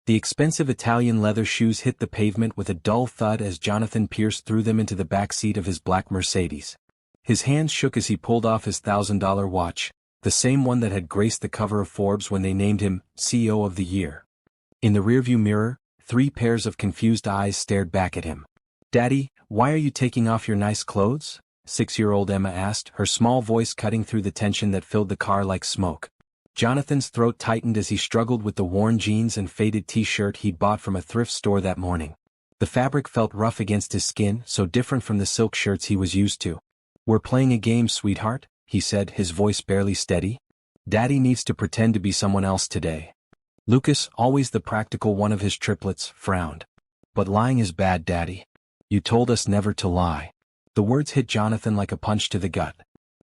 The expensive Italian leather shoes hit the pavement with a dull thud as Jonathan Pierce threw them into the back seat of his black Mercedes. His hands shook as he pulled off his $1,000 watch, the same one that had graced the cover of Forbes when they named him CEO of the Year. In the rearview mirror, 3 pairs of confused eyes stared back at him. "Daddy, why are you taking off your nice clothes?" 6-year-old Emma asked, her small voice cutting through the tension that filled the car like smoke. Jonathan's throat tightened as he struggled with the worn jeans and faded t-shirt he'd bought from a thrift store that morning. The fabric felt rough against his skin, so different from the silk shirts he was used to. "We're playing a game, sweetheart," he said, his voice barely steady. "Daddy needs to pretend to be someone else today." Lucas, always the practical one of his triplets, frowned. "But lying is bad, Daddy. You told us never to lie." The words hit Jonathan like a punch to the gut.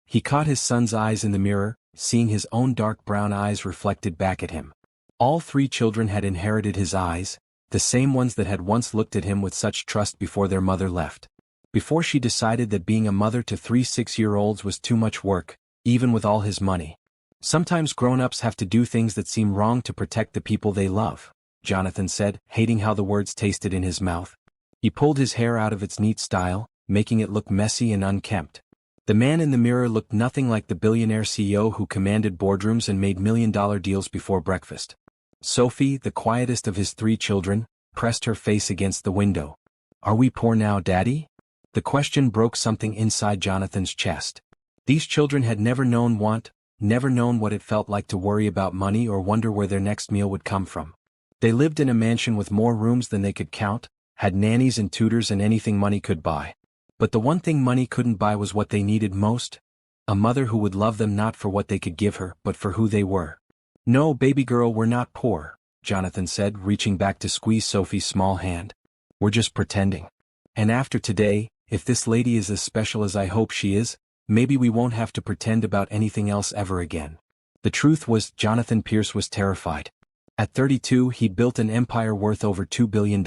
He caught his son's eyes in the mirror, seeing his own dark brown eyes reflected back at him. All 3 children had inherited his eyes, the same ones that had once looked at him with such trust before their mother left. Before she decided that being a mother to 3 6-year-olds was too much work, even with all his money. "Sometimes grown-ups have to do things that seem wrong to protect the people they love," Jonathan said, hating how the words tasted in his mouth. He pulled his hair out of its neat style, making it look messy and unkempt. The man in the mirror looked nothing like the billionaire CEO who commanded boardrooms and made million-dollar deals before breakfast. Sophie, the quietest of his 3 children, pressed her face against the window. "Are we poor now, Daddy?" The question broke something inside Jonathan's chest. These children had never known want, never known what it felt like to worry about money or wonder where their next meal would come from. They lived in a mansion with more rooms than they could count, had nannies and tutors and anything money could buy. But the one thing money couldn't buy was what they needed most: a mother who would love them not for what they could give her, but for who they were. "No, baby girl, we're not poor," Jonathan said, reaching back to squeeze Sophie's small hand. "We're just pretending. And after today, if this lady is as special as I hope she is, maybe we won't have to pretend about anything else ever again." The truth was, Jonathan Pierce was terrified. At 32, he'd built an empire worth over $2 billion.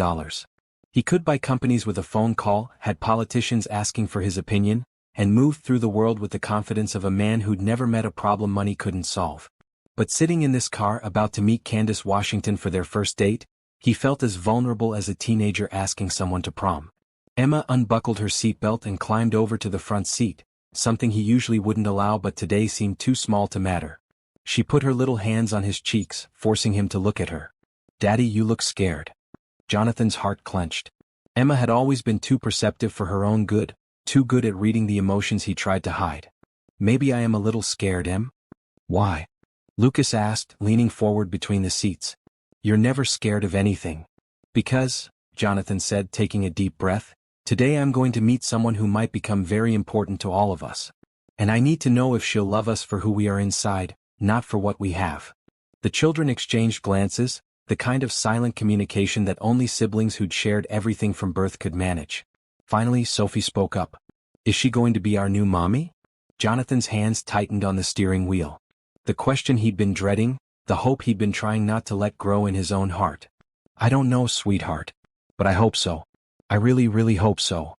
He could buy companies with a phone call, had politicians asking for his opinion, and moved through the world with the confidence of a man who'd never met a problem money couldn't solve. But sitting in this car about to meet Candace Washington for their first date, he felt as vulnerable as a teenager asking someone to prom. Emma unbuckled her seatbelt and climbed over to the front seat, something he usually wouldn't allow but today seemed too small to matter. She put her little hands on his cheeks, forcing him to look at her. "Daddy, you look scared." Jonathan's heart clenched. Emma had always been too perceptive for her own good, too good at reading the emotions he tried to hide. "Maybe I am a little scared, Em?" "Why?" Lucas asked, leaning forward between the seats. "You're never scared of anything." "Because," Jonathan said, taking a deep breath, "today I'm going to meet someone who might become very important to all of us. And I need to know if she'll love us for who we are inside, not for what we have." The children exchanged glances, the kind of silent communication that only siblings who'd shared everything from birth could manage. Finally, Sophie spoke up. "Is she going to be our new mommy?" Jonathan's hands tightened on the steering wheel. The question he'd been dreading, the hope he'd been trying not to let grow in his own heart. "I don't know, sweetheart. But I hope so. I really, really hope so."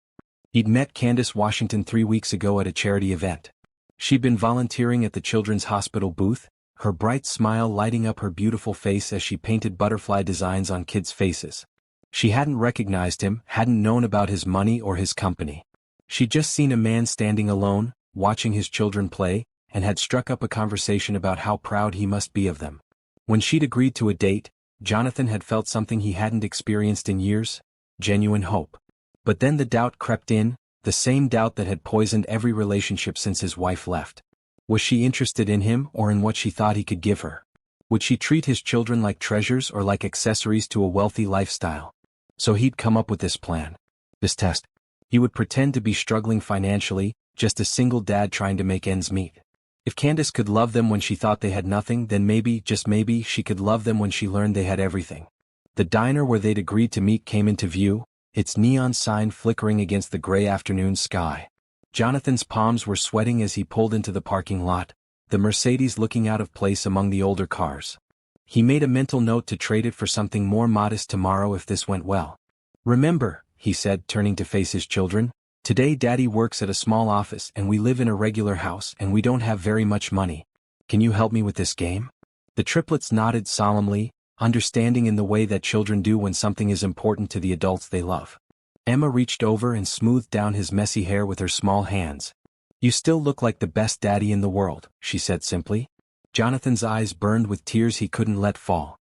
He'd met Candace Washington 3 weeks ago at a charity event. She'd been volunteering at the Children's Hospital booth, her bright smile lighting up her beautiful face as she painted butterfly designs on kids' faces. She hadn't recognized him, hadn't known about his money or his company. She'd just seen a man standing alone, watching his children play, and had struck up a conversation about how proud he must be of them. When she'd agreed to a date, Jonathan had felt something he hadn't experienced in years: genuine hope. But then the doubt crept in, the same doubt that had poisoned every relationship since his wife left. Was she interested in him or in what she thought he could give her? Would she treat his children like treasures or like accessories to a wealthy lifestyle? So he'd come up with this plan. This test. He would pretend to be struggling financially, just a single dad trying to make ends meet. If Candace could love them when she thought they had nothing, then maybe, just maybe, she could love them when she learned they had everything. The diner where they'd agreed to meet came into view, its neon sign flickering against the gray afternoon sky. Jonathan's palms were sweating as he pulled into the parking lot, the Mercedes looking out of place among the older cars. He made a mental note to trade it for something more modest tomorrow if this went well. "Remember," he said, turning to face his children, "today Daddy works at a small office and we live in a regular house and we don't have very much money. Can you help me with this game?" The triplets nodded solemnly, understanding in the way that children do when something is important to the adults they love. Emma reached over and smoothed down his messy hair with her small hands. "You still look like the best daddy in the world," she said simply. Jonathan's eyes burned with tears he couldn't let fall.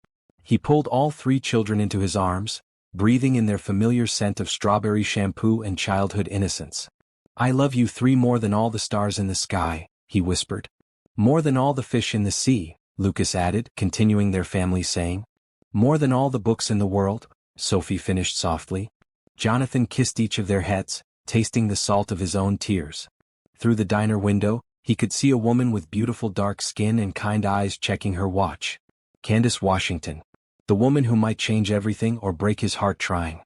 He pulled all three children into his arms, breathing in their familiar scent of strawberry shampoo and childhood innocence. "I love you three more than all the stars in the sky," he whispered. "More than all the fish in the sea," Lucas added, continuing their family saying. "More than all the books in the world," Sophie finished softly. Jonathan kissed each of their heads, tasting the salt of his own tears. Through the diner window, he could see a woman with beautiful dark skin and kind eyes checking her watch. Candace Washington. The woman who might change everything or break his heart trying.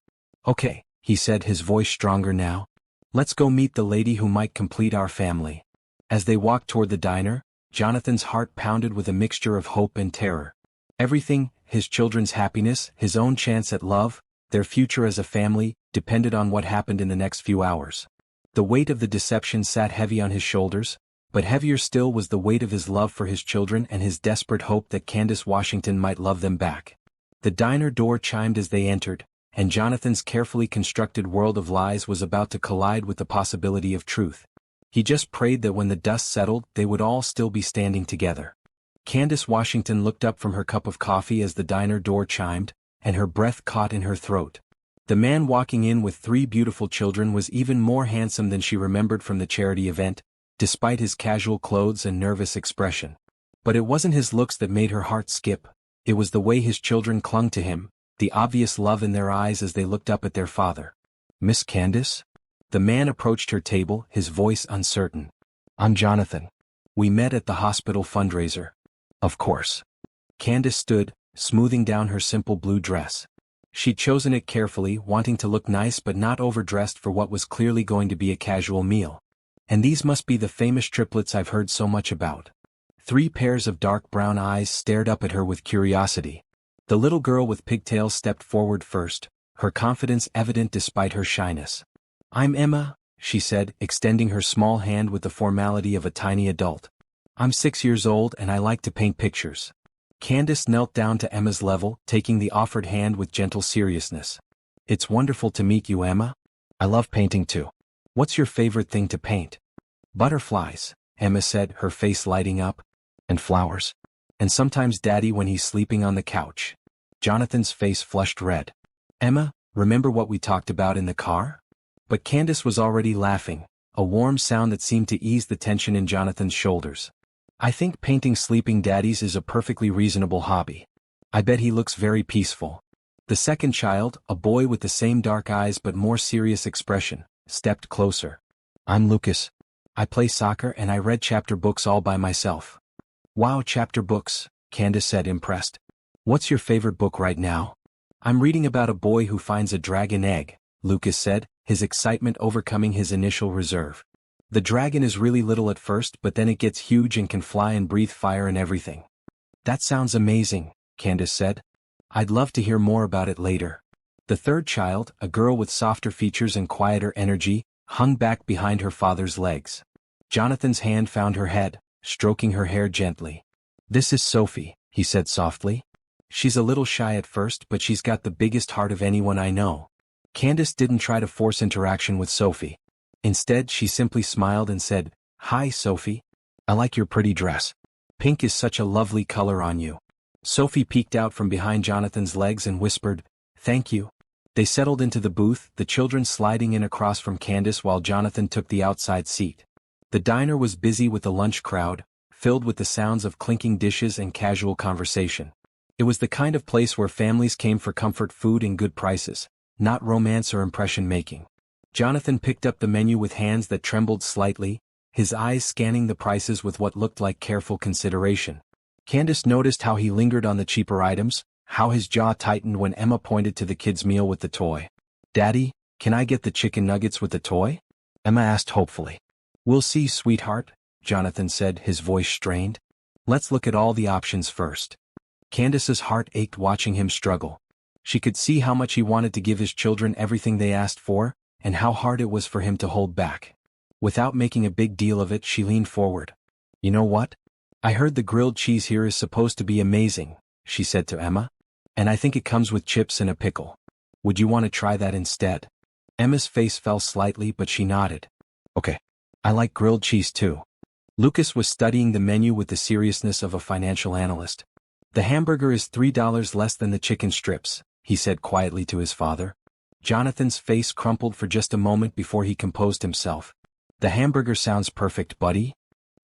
"Okay," he said, his voice stronger now. "Let's go meet the lady who might complete our family." As they walked toward the diner, Jonathan's heart pounded with a mixture of hope and terror. Everything, his children's happiness, his own chance at love, their future as a family, depended on what happened in the next few hours. The weight of the deception sat heavy on his shoulders, but heavier still was the weight of his love for his children and his desperate hope that Candace Washington might love them back. The diner door chimed as they entered, and Jonathan's carefully constructed world of lies was about to collide with the possibility of truth. He just prayed that when the dust settled, they would all still be standing together. Candace Washington looked up from her cup of coffee as the diner door chimed, and her breath caught in her throat. The man walking in with three beautiful children was even more handsome than she remembered from the charity event, despite his casual clothes and nervous expression. But it wasn't his looks that made her heart skip, it was the way his children clung to him, the obvious love in their eyes as they looked up at their father. "Miss Candace?" The man approached her table, his voice uncertain. "I'm Jonathan. We met at the hospital fundraiser." "Of course." Candace stood, smoothing down her simple blue dress. She'd chosen it carefully, wanting to look nice but not overdressed for what was clearly going to be a casual meal. "And these must be the famous triplets I've heard so much about." Three pairs of dark brown eyes stared up at her with curiosity. The little girl with pigtails stepped forward first, her confidence evident despite her shyness. "I'm Emma," she said, extending her small hand with the formality of a tiny adult. "I'm 6 years old and I like to paint pictures." Candace knelt down to Emma's level, taking the offered hand with gentle seriousness. "It's wonderful to meet you, Emma. I love painting too. What's your favorite thing to paint?" "Butterflies," Emma said, her face lighting up. "And flowers. And sometimes Daddy when he's sleeping on the couch." Jonathan's face flushed red. "Emma, remember what we talked about in the car?" But Candace was already laughing, a warm sound that seemed to ease the tension in Jonathan's shoulders. "I think painting sleeping daddies is a perfectly reasonable hobby. I bet he looks very peaceful." The second child, a boy with the same dark eyes but more serious expression, stepped closer. "I'm Lucas. I play soccer and I read chapter books all by myself." "Wow, chapter books," Candace said, impressed. "What's your favorite book right now?" "I'm reading about a boy who finds a dragon egg," Lucas said, his excitement overcoming his initial reserve. "The dragon is really little at first but then it gets huge and can fly and breathe fire and everything." "That sounds amazing," Candace said. "I'd love to hear more about it later." The third child, a girl with softer features and quieter energy, hung back behind her father's legs. Jonathan's hand found her head, stroking her hair gently. "This is Sophie," he said softly. "She's a little shy at first but she's got the biggest heart of anyone I know." Candace didn't try to force interaction with Sophie. Instead, she simply smiled and said, "Hi, Sophie. I like your pretty dress. Pink is such a lovely color on you." Sophie peeked out from behind Jonathan's legs and whispered, "Thank you." They settled into the booth, the children sliding in across from Candace while Jonathan took the outside seat. The diner was busy with the lunch crowd, filled with the sounds of clinking dishes and casual conversation. It was the kind of place where families came for comfort food and good prices, not romance or impression-making. Jonathan picked up the menu with hands that trembled slightly, his eyes scanning the prices with what looked like careful consideration. Candace noticed how he lingered on the cheaper items, how his jaw tightened when Emma pointed to the kid's meal with the toy. "Daddy, can I get the chicken nuggets with the toy?" Emma asked hopefully. "We'll see, sweetheart," Jonathan said, his voice strained. "Let's look at all the options first." Candace's heart ached watching him struggle. She could see how much he wanted to give his children everything they asked for, and how hard it was for him to hold back. Without making a big deal of it, she leaned forward. "You know what? I heard the grilled cheese here is supposed to be amazing," she said to Emma. And I think it comes with chips and a pickle. Would you want to try that instead? Emma's face fell slightly, but she nodded. Okay. I like grilled cheese too. Lucas was studying the menu with the seriousness of a financial analyst. The hamburger is $3 less than the chicken strips, he said quietly to his father. Jonathan's face crumpled for just a moment before he composed himself. The hamburger sounds perfect, buddy.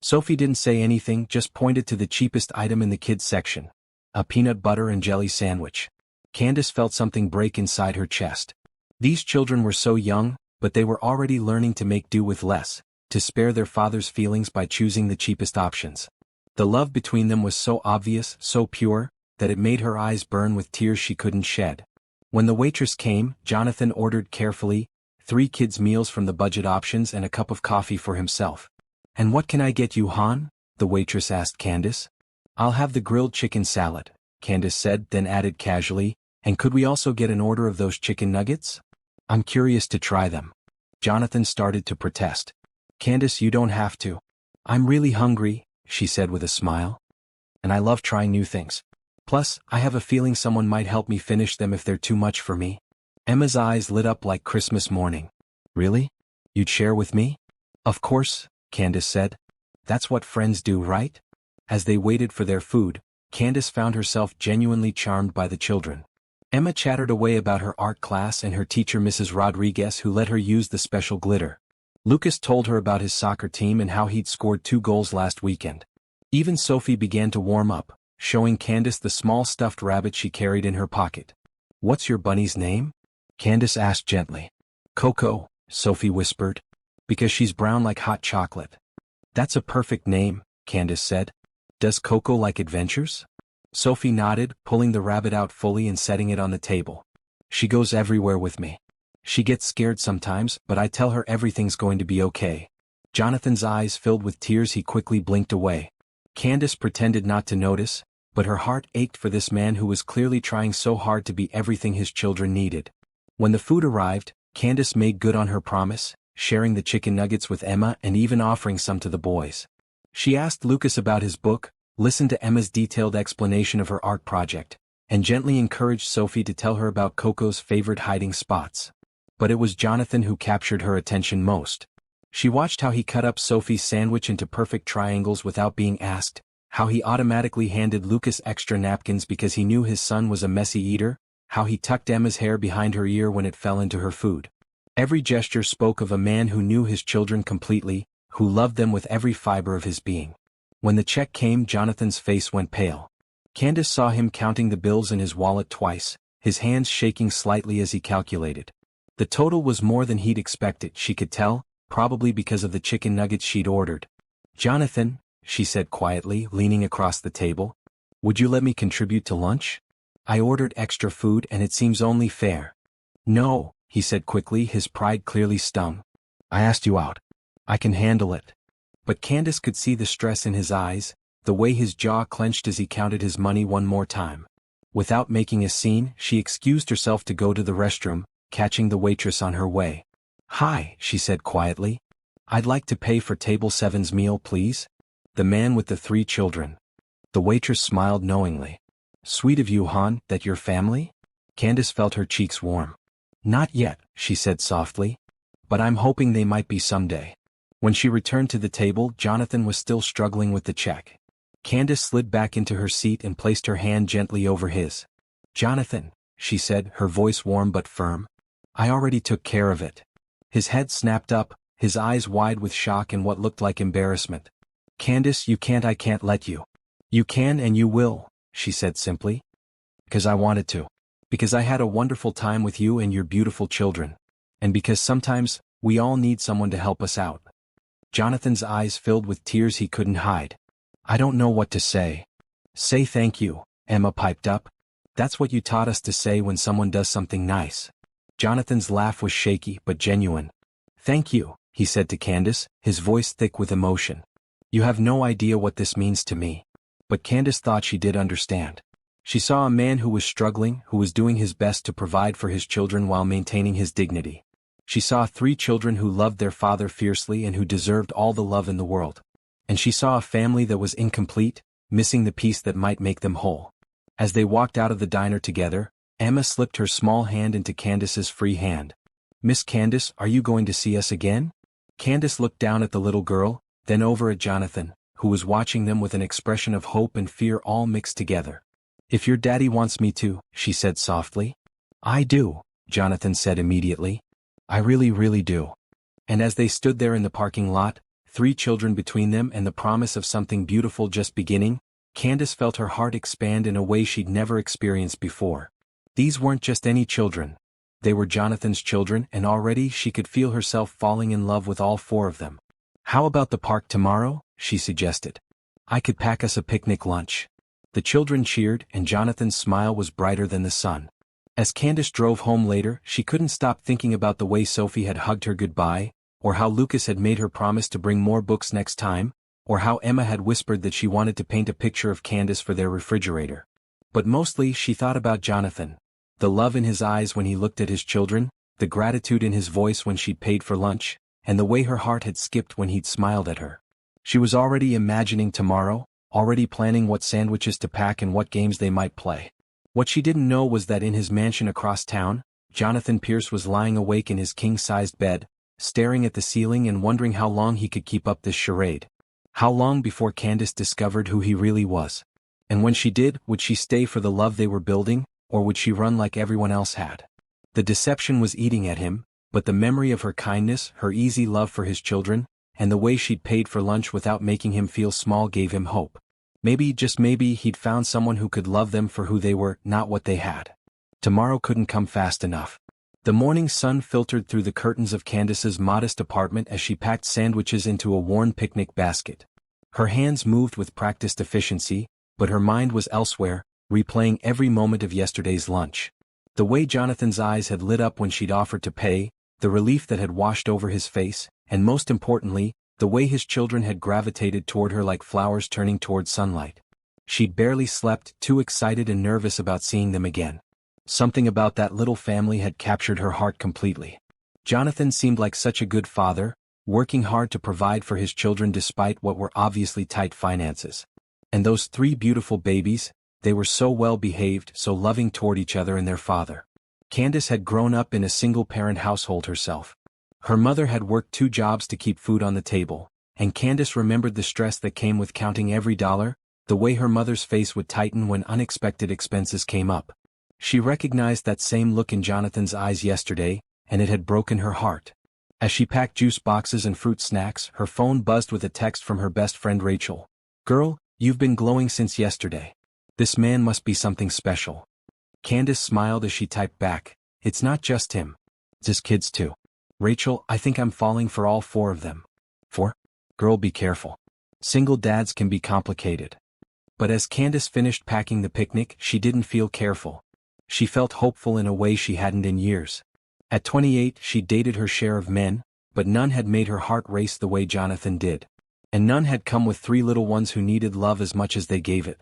Sophie didn't say anything, just pointed to the cheapest item in the kids section. A peanut butter and jelly sandwich. Candace felt something break inside her chest. These children were so young, but they were already learning to make do with less, to spare their father's feelings by choosing the cheapest options. The love between them was so obvious, so pure, that it made her eyes burn with tears she couldn't shed. When the waitress came, Jonathan ordered carefully, 3 kids' meals from the budget options and a cup of coffee for himself. And what can I get you, Han? The waitress asked Candace. I'll have the grilled chicken salad, Candace said, then added casually, and could we also get an order of those chicken nuggets? I'm curious to try them. Jonathan started to protest. Candace, you don't have to. I'm really hungry, she said with a smile. And I love trying new things. Plus, I have a feeling someone might help me finish them if they're too much for me. Emma's eyes lit up like Christmas morning. Really? You'd share with me? Of course, Candace said. That's what friends do, right? As they waited for their food, Candace found herself genuinely charmed by the children. Emma chattered away about her art class and her teacher Mrs. Rodriguez, who let her use the special glitter. Lucas told her about his soccer team and how he'd scored 2 goals last weekend. Even Sophie began to warm up, showing Candace the small stuffed rabbit she carried in her pocket. What's your bunny's name? Candace asked gently. Coco, Sophie whispered. Because she's brown like hot chocolate. That's a perfect name, Candace said. Does Coco like adventures? Sophie nodded, pulling the rabbit out fully and setting it on the table. She goes everywhere with me. She gets scared sometimes, but I tell her everything's going to be okay. Jonathan's eyes filled with tears. He quickly blinked away. Candace pretended not to notice, but her heart ached for this man who was clearly trying so hard to be everything his children needed. When the food arrived, Candace made good on her promise, sharing the chicken nuggets with Emma and even offering some to the boys. She asked Lucas about his book, listened to Emma's detailed explanation of her art project, and gently encouraged Sophie to tell her about Coco's favorite hiding spots. But it was Jonathan who captured her attention most. She watched how he cut up Sophie's sandwich into perfect triangles without being asked, how he automatically handed Lucas extra napkins because he knew his son was a messy eater, how he tucked Emma's hair behind her ear when it fell into her food. Every gesture spoke of a man who knew his children completely, who loved them with every fiber of his being. When the check came, Jonathan's face went pale. Candace saw him counting the bills in his wallet twice, his hands shaking slightly as he calculated. The total was more than he'd expected, she could tell, probably because of the chicken nuggets she'd ordered. Jonathan, she said quietly, leaning across the table, would you let me contribute to lunch? I ordered extra food and it seems only fair. No, he said quickly, his pride clearly stung. I asked you out. I can handle it. But Candace could see the stress in his eyes, the way his jaw clenched as he counted his money one more time. Without making a scene, she excused herself to go to the restroom, catching the waitress on her way. Hi, she said quietly. I'd like to pay for table 7's meal, please. The man with the 3 children. The waitress smiled knowingly. Sweet of you, Han, that your family? Candace felt her cheeks warm. Not yet, she said softly. But I'm hoping they might be someday. When she returned to the table, Jonathan was still struggling with the check. Candace slid back into her seat and placed her hand gently over his. Jonathan, she said, her voice warm but firm. I already took care of it. His head snapped up, his eyes wide with shock and what looked like embarrassment. Candace, you can't. I can't let you. You can and you will, she said simply. Because I wanted to. Because I had a wonderful time with you and your beautiful children. And because sometimes, we all need someone to help us out. Jonathan's eyes filled with tears he couldn't hide. I don't know what to say. Say thank you, Emma piped up. That's what you taught us to say when someone does something nice. Jonathan's laugh was shaky but genuine. Thank you, he said to Candace, his voice thick with emotion. You have no idea what this means to me. But Candace thought she did understand. She saw a man who was struggling, who was doing his best to provide for his children while maintaining his dignity. She saw 3 children who loved their father fiercely and who deserved all the love in the world. And she saw a family that was incomplete, missing the piece that might make them whole. As they walked out of the diner together, Emma slipped her small hand into Candace's free hand. "Miss Candace, are you going to see us again?" Candace looked down at the little girl, then over at Jonathan, who was watching them with an expression of hope and fear all mixed together. "If your daddy wants me to," she said softly. "I do," Jonathan said immediately. "I really, really do." And as they stood there in the parking lot, 3 children between them and the promise of something beautiful just beginning, Candace felt her heart expand in a way she'd never experienced before. These weren't just any children. They were Jonathan's children, and already she could feel herself falling in love with all 4 of them. "How about the park tomorrow?" she suggested. "I could pack us a picnic lunch." The children cheered, and Jonathan's smile was brighter than the sun. As Candace drove home later, she couldn't stop thinking about the way Sophie had hugged her goodbye, or how Lucas had made her promise to bring more books next time, or how Emma had whispered that she wanted to paint a picture of Candace for their refrigerator. But mostly she thought about Jonathan. The love in his eyes when he looked at his children, the gratitude in his voice when she'd paid for lunch, and the way her heart had skipped when he'd smiled at her. She was already imagining tomorrow, already planning what sandwiches to pack and what games they might play. What she didn't know was that in his mansion across town, Jonathan Pierce was lying awake in his king-sized bed, staring at the ceiling and wondering how long he could keep up this charade. How long before Candace discovered who he really was? And when she did, would she stay for the love they were building, or would she run like everyone else had? The deception was eating at him, but the memory of her kindness, her easy love for his children, and the way she'd paid for lunch without making him feel small gave him hope. Maybe, just maybe, he'd found someone who could love them for who they were, not what they had. Tomorrow couldn't come fast enough. The morning sun filtered through the curtains of Candace's modest apartment as she packed sandwiches into a worn picnic basket. Her hands moved with practiced efficiency, but her mind was elsewhere, replaying every moment of yesterday's lunch. The way Jonathan's eyes had lit up when she'd offered to pay, the relief that had washed over his face, and most importantly, the way his children had gravitated toward her like flowers turning toward sunlight. She'd barely slept, too excited and nervous about seeing them again. Something about that little family had captured her heart completely. Jonathan seemed like such a good father, working hard to provide for his children despite what were obviously tight finances. And those 3 beautiful babies, they were so well behaved, so loving toward each other and their father. Candace had grown up in a single-parent household herself. Her mother had worked 2 jobs to keep food on the table, and Candace remembered the stress that came with counting every dollar, the way her mother's face would tighten when unexpected expenses came up. She recognized that same look in Jonathan's eyes yesterday, and it had broken her heart. As she packed juice boxes and fruit snacks, her phone buzzed with a text from her best friend Rachel. "Girl, you've been glowing since yesterday. This man must be something special." Candace smiled as she typed back, "It's not just him. It's his kids too. Rachel, I think I'm falling for all 4 of them." 4? Girl, be careful. Single dads can be complicated. But as Candace finished packing the picnic, she didn't feel careful. She felt hopeful in a way she hadn't in years. At 28, she dated her share of men, but none had made her heart race the way Jonathan did. And none had come with 3 little ones who needed love as much as they gave it.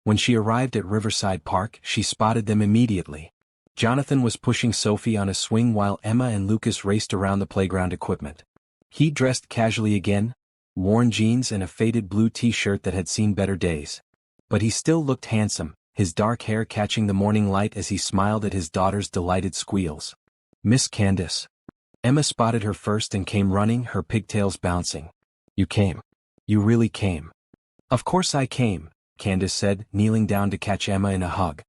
When she arrived at Riverside Park, she spotted them immediately. Jonathan was pushing Sophie on a swing while Emma and Lucas raced around the playground equipment. He dressed casually again, worn jeans and a faded blue t-shirt that had seen better days. But he still looked handsome, his dark hair catching the morning light as he smiled at his daughter's delighted squeals. "Miss Candace." Emma spotted her first and came running, her pigtails bouncing. "You came. You really came." "Of course I came," Candace said, kneeling down to catch Emma in a hug.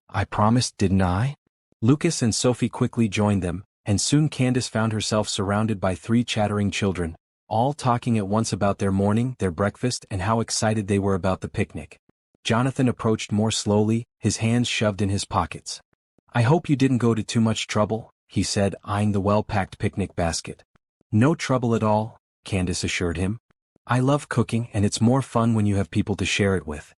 "I promised, didn't I?" Lucas and Sophie quickly joined them, and soon Candace found herself surrounded by 3 chattering children, all talking at once about their morning, their breakfast, and how excited they were about the picnic. Jonathan approached more slowly, his hands shoved in his pockets. "I hope you didn't go to too much trouble," he said, eyeing the well-packed picnic basket. "No trouble at all," Candace assured him. "I love cooking and it's more fun when you have people to share it with."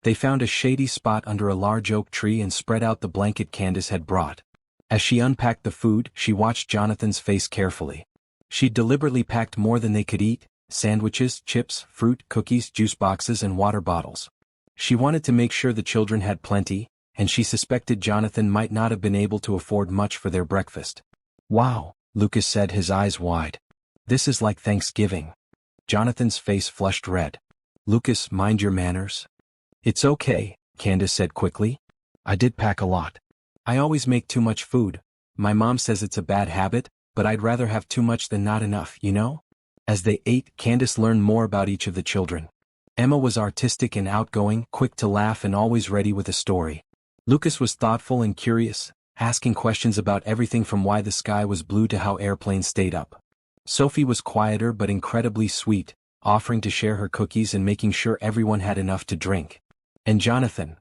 They found a shady spot under a large oak tree and spread out the blanket Candace had brought. As she unpacked the food, she watched Jonathan's face carefully. She'd deliberately packed more than they could eat: sandwiches, chips, fruit, cookies, juice boxes, and water bottles. She wanted to make sure the children had plenty, and she suspected Jonathan might not have been able to afford much for their breakfast. "Wow," Lucas said, his eyes wide. "This is like Thanksgiving." Jonathan's face flushed red. "Lucas, mind your manners." "It's okay," Candace said quickly. I did pack a lot. I always make too much food. My mom says it's a bad habit, but I'd rather have too much than not enough, you know? As they ate, Candace learned more about each of the children. Emma was artistic and outgoing, quick to laugh and always ready with a story. Lucas was thoughtful and curious, asking questions about everything from why the sky was blue to how airplanes stayed up. Sophie was quieter but incredibly sweet, offering to share her cookies and making sure everyone had enough to drink. And Jonathan.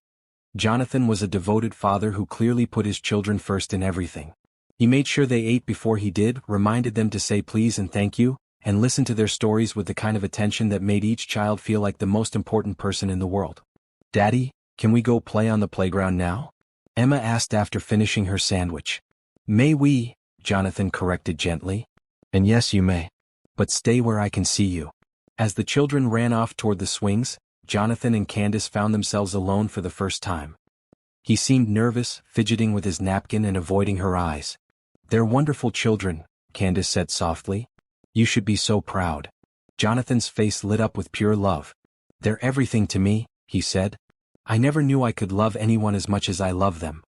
Jonathan was a devoted father who clearly put his children first in everything. He made sure they ate before he did, reminded them to say please and thank you, and listened to their stories with the kind of attention that made each child feel like the most important person in the world. "Daddy, can we go play on the playground now?" Emma asked after finishing her sandwich. "May we?" Jonathan corrected gently. "And yes, you may. But stay where I can see you." As the children ran off toward the swings, Jonathan and Candace found themselves alone for the first time. He seemed nervous, fidgeting with his napkin and avoiding her eyes. "They're wonderful children," Candace said softly. "You should be so proud." Jonathan's face lit up with pure love. "They're everything to me," he said. "I never knew I could love anyone as much as I love them."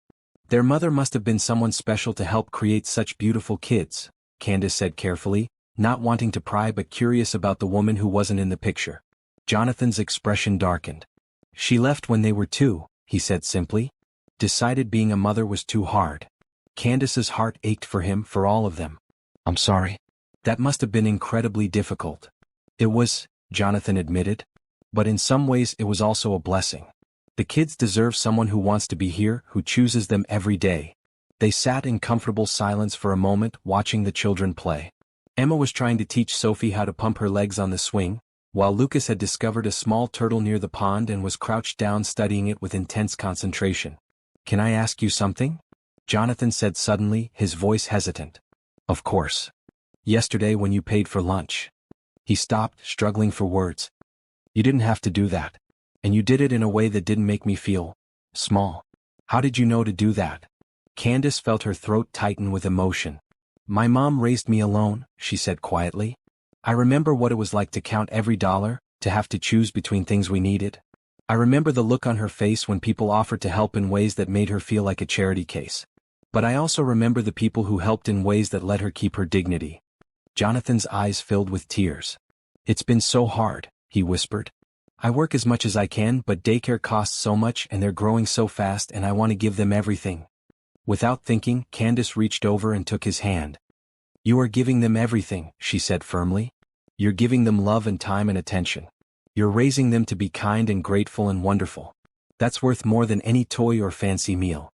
"Their mother must have been someone special to help create such beautiful kids," Candace said carefully, not wanting to pry but curious about the woman who wasn't in the picture. Jonathan's expression darkened. "She left when they were 2, he said simply. Decided being a mother was too hard. Candace's heart ached for him, for all of them. "I'm sorry. That must have been incredibly difficult." "It was," Jonathan admitted. "But in some ways it was also a blessing. The kids deserve someone who wants to be here, who chooses them every day." They sat in comfortable silence for a moment, watching the children play. Emma was trying to teach Sophie how to pump her legs on the swing, while Lucas had discovered a small turtle near the pond and was crouched down studying it with intense concentration. "Can I ask you something?" Jonathan said suddenly, his voice hesitant. "Of course. Yesterday when you paid for lunch." He stopped, struggling for words. "You didn't have to do that. And you did it in a way that didn't make me feel small. How did you know to do that?" Candace felt her throat tighten with emotion. "My mom raised me alone," she said quietly. "I remember what it was like to count every dollar, to have to choose between things we needed. I remember the look on her face when people offered to help in ways that made her feel like a charity case. But I also remember the people who helped in ways that let her keep her dignity." Jonathan's eyes filled with tears. "It's been so hard," he whispered. "I work as much as I can, but daycare costs so much and they're growing so fast and I want to give them everything." Without thinking, Candace reached over and took his hand. "You are giving them everything," she said firmly. "You're giving them love and time and attention. You're raising them to be kind and grateful and wonderful. That's worth more than any toy or fancy meal."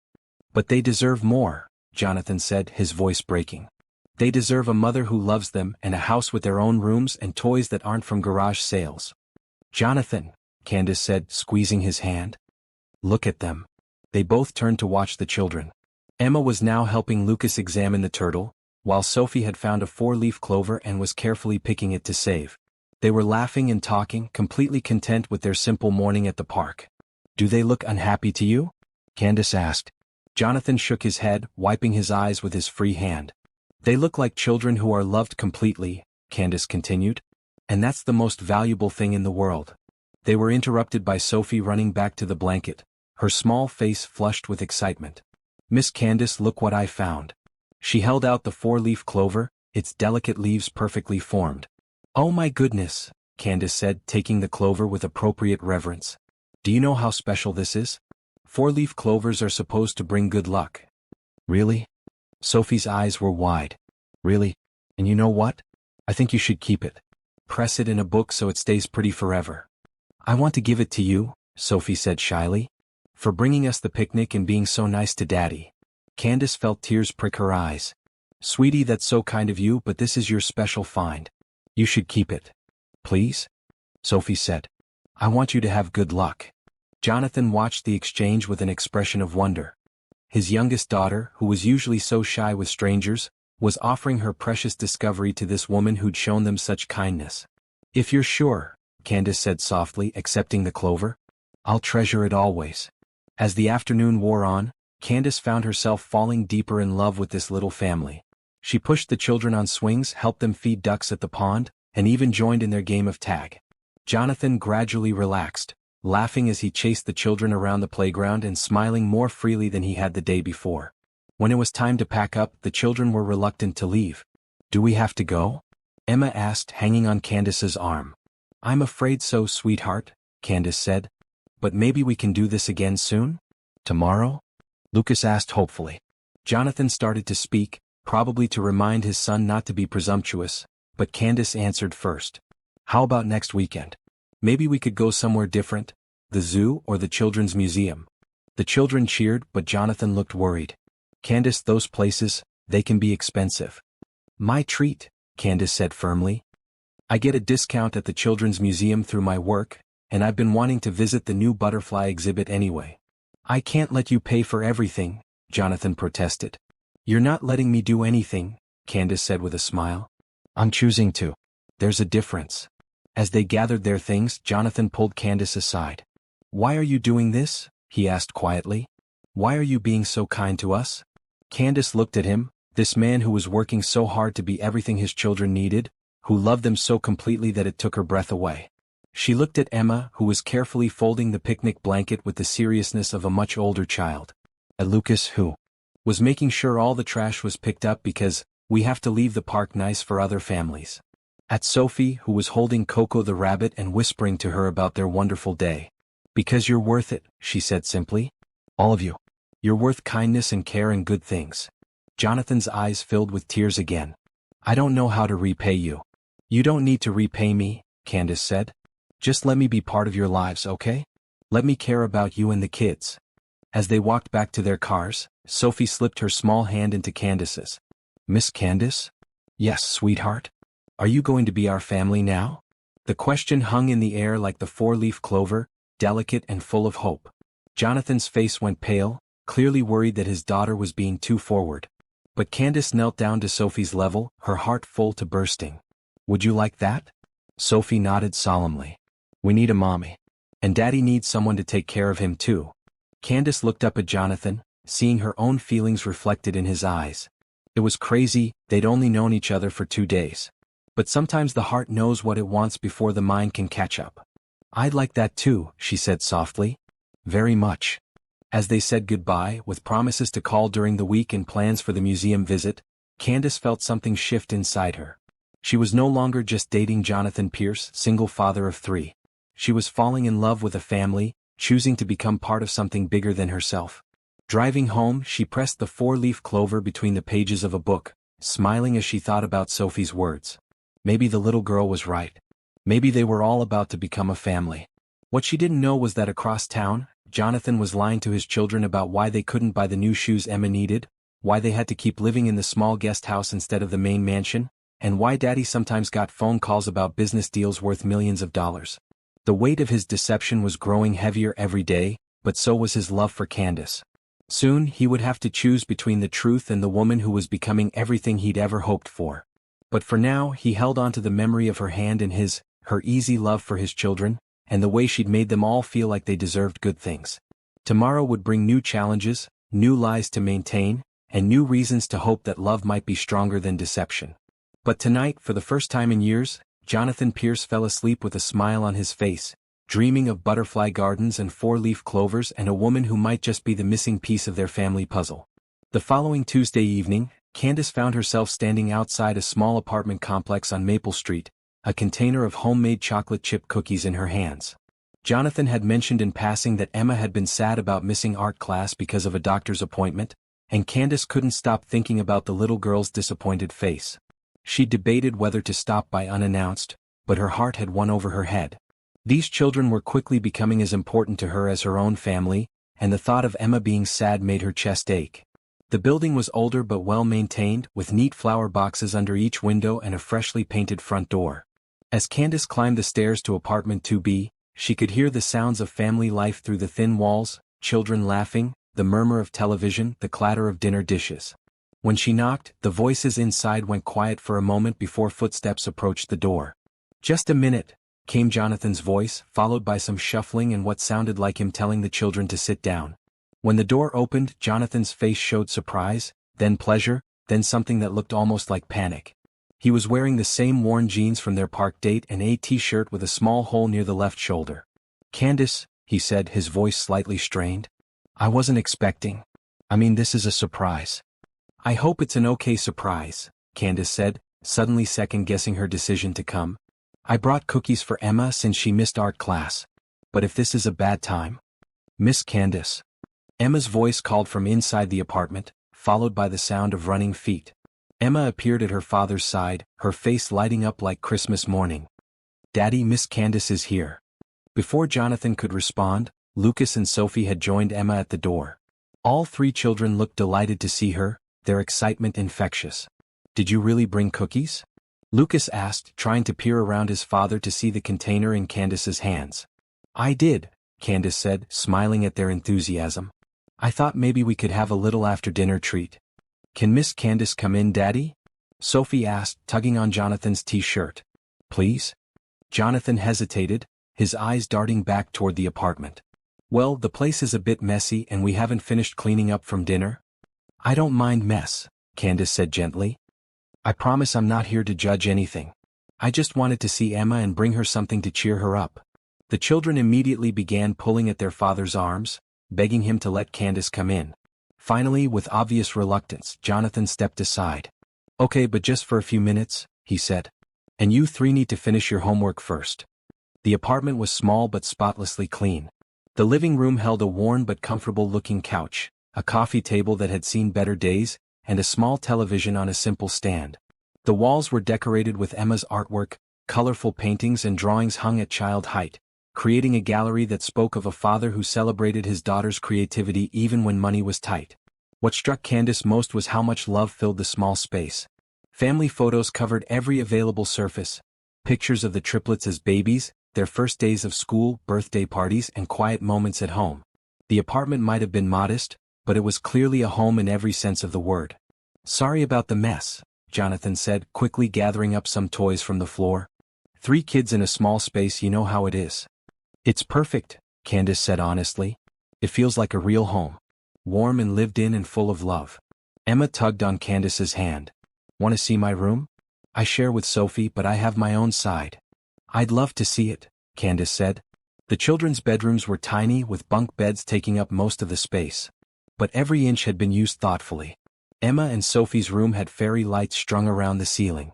"But they deserve more," Jonathan said, his voice breaking. "They deserve a mother who loves them and a house with their own rooms and toys that aren't from garage sales." "Jonathan," Candace said, squeezing his hand. "Look at them." They both turned to watch the children. Emma was now helping Lucas examine the turtle, while Sophie had found a 4-leaf clover and was carefully picking it to save. They were laughing and talking, completely content with their simple morning at the park. "Do they look unhappy to you?" Candace asked. Jonathan shook his head, wiping his eyes with his free hand. "They look like children who are loved completely," Candace continued. "And that's the most valuable thing in the world." They were interrupted by Sophie running back to the blanket, her small face flushed with excitement. "Miss Candace, look what I found." She held out the 4-leaf clover, its delicate leaves perfectly formed. "Oh my goodness," Candace said, taking the clover with appropriate reverence. "Do you know how special this is? 4-leaf clovers are supposed to bring good luck." "Really?" Sophie's eyes were wide. "Really? And you know what? I think you should keep it. Press it in a book so it stays pretty forever." "I want to give it to you," Sophie said shyly. "For bringing us the picnic and being so nice to Daddy." Candace felt tears prick her eyes. "Sweetie, that's so kind of you, but this is your special find. You should keep it." "Please?" Sophie said. "I want you to have good luck." Jonathan watched the exchange with an expression of wonder. His youngest daughter, who was usually so shy with strangers, was offering her precious discovery to this woman who'd shown them such kindness. "If you're sure," Candace said softly, accepting the clover, "I'll treasure it always." As the afternoon wore on, Candace found herself falling deeper in love with this little family. She pushed the children on swings, helped them feed ducks at the pond, and even joined in their game of tag. Jonathan gradually relaxed, laughing as he chased the children around the playground and smiling more freely than he had the day before. When it was time to pack up, the children were reluctant to leave. "Do we have to go?" Emma asked, hanging on Candace's arm. "I'm afraid so, sweetheart," Candace said. "But maybe we can do this again soon? Tomorrow?" Lucas asked hopefully. Jonathan started to speak, probably to remind his son not to be presumptuous, but Candace answered first. "How about next weekend? Maybe we could go somewhere different, the zoo or the children's museum." The children cheered, but Jonathan looked worried. "Candace, those places, they can be expensive." "My treat," Candace said firmly. "I get a discount at the children's museum through my work, and I've been wanting to visit the new butterfly exhibit anyway." "I can't let you pay for everything," Jonathan protested. "You're not letting me do anything," Candace said with a smile. "I'm choosing to. There's a difference." As they gathered their things, Jonathan pulled Candace aside. "Why are you doing this?" he asked quietly. "Why are you being so kind to us?" Candace looked at him, this man who was working so hard to be everything his children needed, who loved them so completely that it took her breath away. She looked at Emma, who was carefully folding the picnic blanket with the seriousness of a much older child. At Lucas, who was making sure all the trash was picked up because we have to leave the park nice for other families. At Sophie, who was holding Coco the rabbit and whispering to her about their wonderful day. "Because you're worth it," she said simply. "All of you. You're worth kindness and care and good things." Jonathan's eyes filled with tears again. "I don't know how to repay you." "You don't need to repay me," Candace said. "Just let me be part of your lives, okay? Let me care about you and the kids." As they walked back to their cars, Sophie slipped her small hand into Candace's. "Miss Candace?" "Yes, sweetheart. Are you going to be our family now?" The question hung in the air like the four-leaf clover, delicate and full of hope. Jonathan's face went pale, clearly worried that his daughter was being too forward. But Candace knelt down to Sophie's level, her heart full to bursting. "Would you like that?" Sophie nodded solemnly. "We need a mommy. And Daddy needs someone to take care of him too." Candace looked up at Jonathan, seeing her own feelings reflected in his eyes. It was crazy, they'd only known each other for 2 days. But sometimes the heart knows what it wants before the mind can catch up. "I'd like that too," she said softly. "Very much." As they said goodbye, with promises to call during the week and plans for the museum visit, Candace felt something shift inside her. She was no longer just dating Jonathan Pierce, single father of 3. She was falling in love with a family, choosing to become part of something bigger than herself. Driving home, she pressed the four-leaf clover between the pages of a book, smiling as she thought about Sophie's words. Maybe the little girl was right. Maybe they were all about to become a family. What she didn't know was that across town, Jonathan was lying to his children about why they couldn't buy the new shoes Emma needed, why they had to keep living in the small guest house instead of the main mansion, and why Daddy sometimes got phone calls about business deals worth millions of dollars. The weight of his deception was growing heavier every day, but so was his love for Candace. Soon he would have to choose between the truth and the woman who was becoming everything he'd ever hoped for. But for now he held on to the memory of her hand in his, her easy love for his children, and the way she'd made them all feel like they deserved good things. Tomorrow would bring new challenges, new lies to maintain, and new reasons to hope that love might be stronger than deception. But tonight, for the first time in years, Jonathan Pierce fell asleep with a smile on his face, dreaming of butterfly gardens and four-leaf clovers and a woman who might just be the missing piece of their family puzzle. The following Tuesday evening, Candace found herself standing outside a small apartment complex on Maple Street, a container of homemade chocolate chip cookies in her hands. Jonathan had mentioned in passing that Emma had been sad about missing art class because of a doctor's appointment, and Candace couldn't stop thinking about the little girl's disappointed face. She debated whether to stop by unannounced, but her heart had won over her head. These children were quickly becoming as important to her as her own family, and the thought of Emma being sad made her chest ache. The building was older but well-maintained, with neat flower boxes under each window and a freshly painted front door. As Candace climbed the stairs to apartment 2B, she could hear the sounds of family life through the thin walls, children laughing, the murmur of television, the clatter of dinner dishes. When she knocked, the voices inside went quiet for a moment before footsteps approached the door. "Just a minute," came Jonathan's voice, followed by some shuffling and what sounded like him telling the children to sit down. When the door opened, Jonathan's face showed surprise, then pleasure, then something that looked almost like panic. He was wearing the same worn jeans from their park date and a t-shirt with a small hole near the left shoulder. "Candace, he said, his voice slightly strained. I wasn't expecting. This is a surprise. I hope it's an okay surprise, Candace said, suddenly second-guessing her decision to come. I brought cookies for Emma since she missed art class. But if this is a bad time? Miss Candace. Emma's voice called from inside the apartment, followed by the sound of running feet. Emma appeared at her father's side, her face lighting up like Christmas morning. Daddy, Miss Candace is here. Before Jonathan could respond, Lucas and Sophie had joined Emma at the door. All three children looked delighted to see her, their excitement infectious. Did you really bring cookies? Lucas asked, trying to peer around his father to see the container in Candace's hands. I did, Candace said, smiling at their enthusiasm. I thought maybe we could have a little after-dinner treat. Can Miss Candace come in, Daddy? Sophie asked, tugging on Jonathan's t-shirt. Please? Jonathan hesitated, his eyes darting back toward the apartment. Well, the place is a bit messy and we haven't finished cleaning up from dinner. I don't mind mess, Candace said gently. I promise I'm not here to judge anything. I just wanted to see Emma and bring her something to cheer her up. The children immediately began pulling at their father's arms, begging him to let Candace come in. Finally, with obvious reluctance, Jonathan stepped aside. Okay, but just for a few minutes, he said. And you three need to finish your homework first. The apartment was small but spotlessly clean. The living room held a worn but comfortable-looking couch, a coffee table that had seen better days, and a small television on a simple stand. The walls were decorated with Emma's artwork, colorful paintings and drawings hung at child height, creating a gallery that spoke of a father who celebrated his daughter's creativity even when money was tight. What struck Candace most was how much love filled the small space. Family photos covered every available surface. Pictures of the triplets as babies, their first days of school, birthday parties, and quiet moments at home. The apartment might have been modest, but it was clearly a home in every sense of the word. Sorry about the mess, Jonathan said, quickly gathering up some toys from the floor. 3 kids in a small space, you know how it is. It's perfect, Candace said honestly. It feels like a real home. Warm and lived in and full of love. Emma tugged on Candace's hand. Want to see my room? I share with Sophie, but I have my own side. I'd love to see it, Candace said. The children's bedrooms were tiny, with bunk beds taking up most of the space. But every inch had been used thoughtfully. Emma and Sophie's room had fairy lights strung around the ceiling,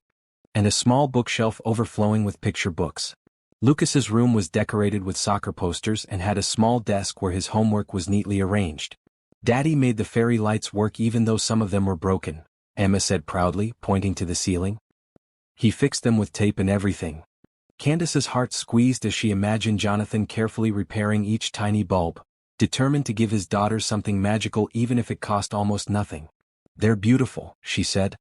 and a small bookshelf overflowing with picture books. Lucas's room was decorated with soccer posters and had a small desk where his homework was neatly arranged. Daddy made the fairy lights work even though some of them were broken, Emma said proudly, pointing to the ceiling. He fixed them with tape and everything. Candace's heart squeezed as she imagined Jonathan carefully repairing each tiny bulb, determined to give his daughter something magical even if it cost almost nothing. They're beautiful, she said.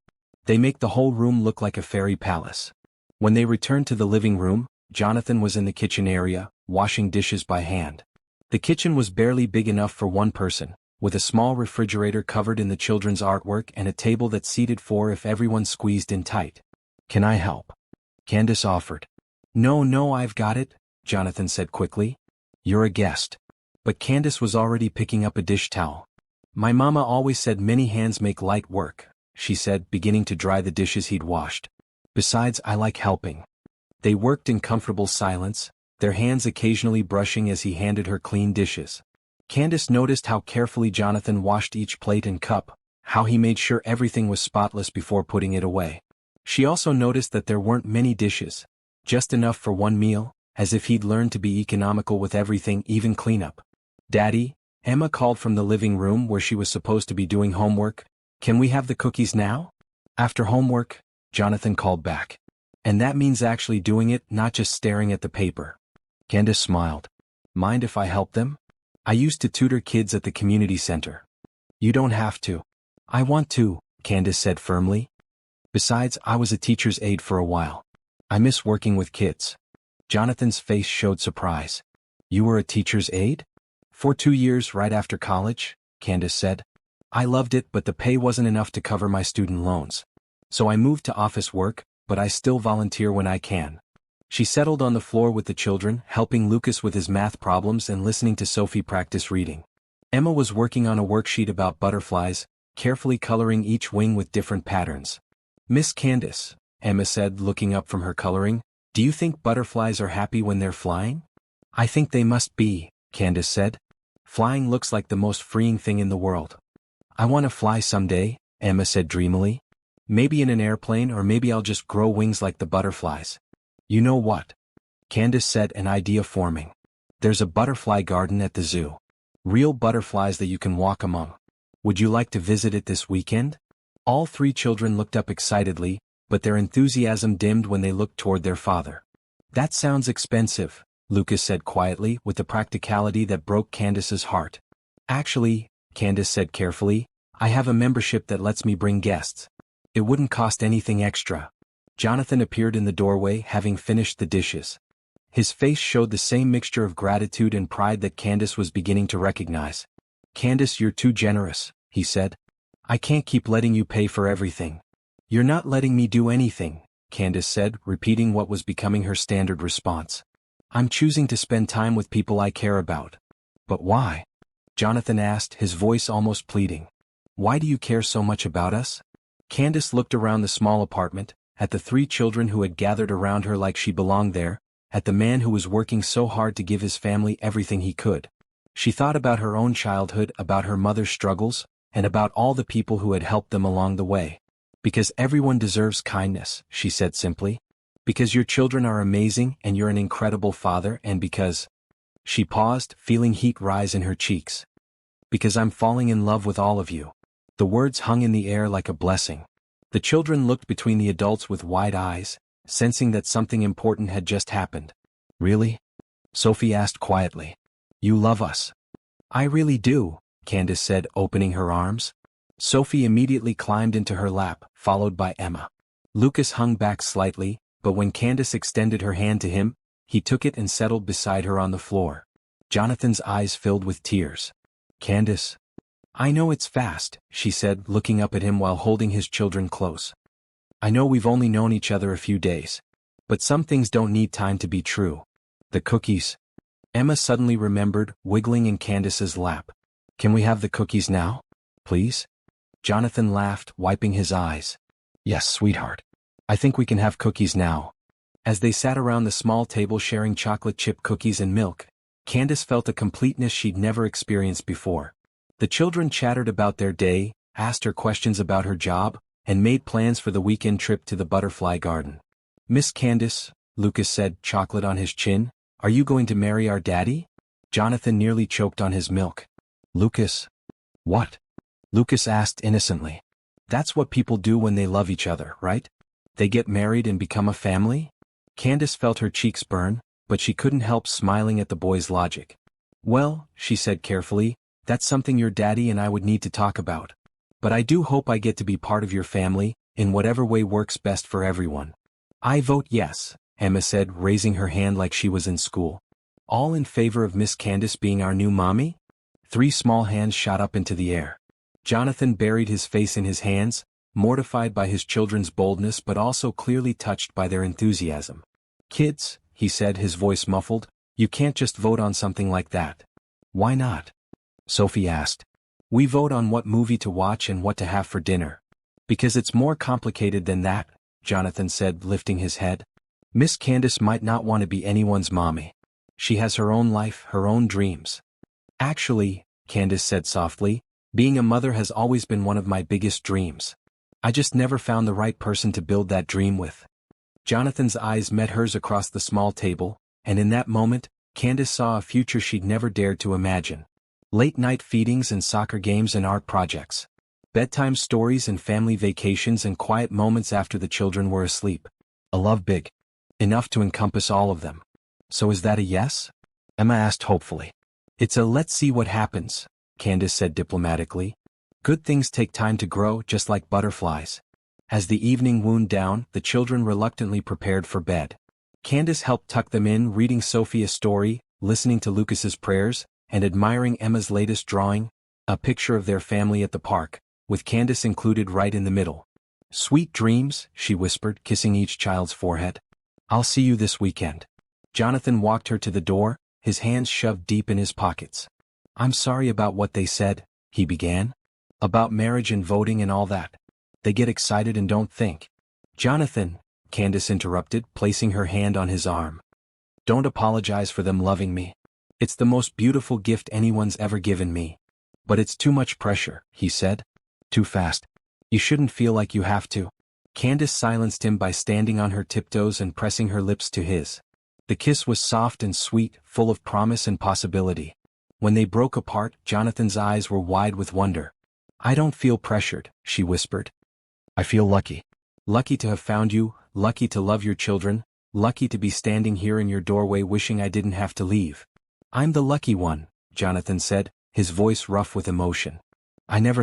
They make the whole room look like a fairy palace. When they returned to the living room, Jonathan was in the kitchen area, washing dishes by hand. The kitchen was barely big enough for one person, with a small refrigerator covered in the children's artwork and a table that seated 4 if everyone squeezed in tight. Can I help? Candace offered. No, I've got it, Jonathan said quickly. You're a guest. But Candace was already picking up a dish towel. My mama always said many hands make light work, she said, beginning to dry the dishes he'd washed. Besides, I like helping. They worked in comfortable silence, their hands occasionally brushing as he handed her clean dishes. Candace noticed how carefully Jonathan washed each plate and cup, how he made sure everything was spotless before putting it away. She also noticed that there weren't many dishes, just enough for one meal, as if he'd learned to be economical with everything, even cleanup. Daddy, Emma called from the living room where she was supposed to be doing homework. Can we have the cookies now? After homework, Jonathan called back. And that means actually doing it, not just staring at the paper. Candace smiled. Mind if I help them? I used to tutor kids at the community center. You don't have to. I want to, Candace said firmly. Besides, I was a teacher's aide for a while. I miss working with kids. Jonathan's face showed surprise. You were a teacher's aide? For 2 years right after college, Candace said. I loved it, but the pay wasn't enough to cover my student loans. So I moved to office work, but I still volunteer when I can. She settled on the floor with the children, helping Lucas with his math problems and listening to Sophie practice reading. Emma was working on a worksheet about butterflies, carefully coloring each wing with different patterns. Miss Candace, Emma said, looking up from her coloring, do you think butterflies are happy when they're flying? I think they must be, Candace said. Flying looks like the most freeing thing in the world. I want to fly someday, Emma said dreamily. Maybe in an airplane, or maybe I'll just grow wings like the butterflies. You know what? Candace said, an idea forming. There's a butterfly garden at the zoo. Real butterflies that you can walk among. Would you like to visit it this weekend? All three children looked up excitedly, but their enthusiasm dimmed when they looked toward their father. That sounds expensive, Lucas said quietly with the practicality that broke Candace's heart. Actually, Candace said carefully, I have a membership that lets me bring guests. It wouldn't cost anything extra. Jonathan appeared in the doorway, having finished the dishes. His face showed the same mixture of gratitude and pride that Candace was beginning to recognize. Candace, you're too generous, he said. I can't keep letting you pay for everything. You're not letting me do anything, Candace said, repeating what was becoming her standard response. I'm choosing to spend time with people I care about. But why? Jonathan asked, his voice almost pleading. Why do you care so much about us? Candace looked around the small apartment, at the three children who had gathered around her like she belonged there, at the man who was working so hard to give his family everything he could. She thought about her own childhood, about her mother's struggles, and about all the people who had helped them along the way. Because everyone deserves kindness, she said simply. Because your children are amazing and you're an incredible father, and because... She paused, feeling heat rise in her cheeks. Because I'm falling in love with all of you. The words hung in the air like a blessing. The children looked between the adults with wide eyes, sensing that something important had just happened. Really? Sophie asked quietly. You love us. I really do, Candace said, opening her arms. Sophie immediately climbed into her lap, followed by Emma. Lucas hung back slightly, but when Candace extended her hand to him, he took it and settled beside her on the floor. Jonathan's eyes filled with tears. Candace. I know it's fast, she said, looking up at him while holding his children close. I know we've only known each other a few days. But some things don't need time to be true. The cookies. Emma suddenly remembered, wiggling in Candace's lap. Can we have the cookies now? Please? Jonathan laughed, wiping his eyes. Yes, sweetheart. I think we can have cookies now. As they sat around the small table sharing chocolate chip cookies and milk, Candace felt a completeness she'd never experienced before. The children chattered about their day, asked her questions about her job, and made plans for the weekend trip to the butterfly garden. Miss Candace, Lucas said, chocolate on his chin, are you going to marry our daddy? Jonathan nearly choked on his milk. Lucas. What? Lucas asked innocently. That's what people do when they love each other, right? They get married and become a family? Candace felt her cheeks burn, but she couldn't help smiling at the boy's logic. Well, she said carefully, that's something your daddy and I would need to talk about. But I do hope I get to be part of your family, in whatever way works best for everyone. I vote yes, Emma said, raising her hand like she was in school. All in favor of Miss Candace being our new mommy? 3 small hands shot up into the air. Jonathan buried his face in his hands, mortified by his children's boldness but also clearly touched by their enthusiasm. Kids, he said, his voice muffled, you can't just vote on something like that. Why not? Sophie asked. We vote on what movie to watch and what to have for dinner. Because it's more complicated than that, Jonathan said, lifting his head. Miss Candace might not want to be anyone's mommy. She has her own life, her own dreams. Actually, Candace said softly, being a mother has always been one of my biggest dreams. I just never found the right person to build that dream with. Jonathan's eyes met hers across the small table, and in that moment, Candace saw a future she'd never dared to imagine. Late-night feedings and soccer games and art projects. Bedtime stories and family vacations and quiet moments after the children were asleep. A love big enough to encompass all of them. So is that a yes? Emma asked hopefully. It's a let's see what happens, Candace said diplomatically. Good things take time to grow, just like butterflies. As the evening wound down, the children reluctantly prepared for bed. Candace helped tuck them in, reading Sophie a story, listening to Lucas's prayers, and admiring Emma's latest drawing, a picture of their family at the park, with Candace included right in the middle. Sweet dreams, she whispered, kissing each child's forehead. I'll see you this weekend. Jonathan walked her to the door, his hands shoved deep in his pockets. I'm sorry about what they said, he began. About marriage and voting and all that. They get excited and don't think. Jonathan, Candace interrupted, placing her hand on his arm. Don't apologize for them loving me. It's the most beautiful gift anyone's ever given me. But it's too much pressure, he said. Too fast. You shouldn't feel like you have to. Candace silenced him by standing on her tiptoes and pressing her lips to his. The kiss was soft and sweet, full of promise and possibility. When they broke apart, Jonathan's eyes were wide with wonder. I don't feel pressured, she whispered. I feel lucky. Lucky to have found you, lucky to love your children, lucky to be standing here in your doorway wishing I didn't have to leave. I'm the lucky one, Jonathan said, his voice rough with emotion. I never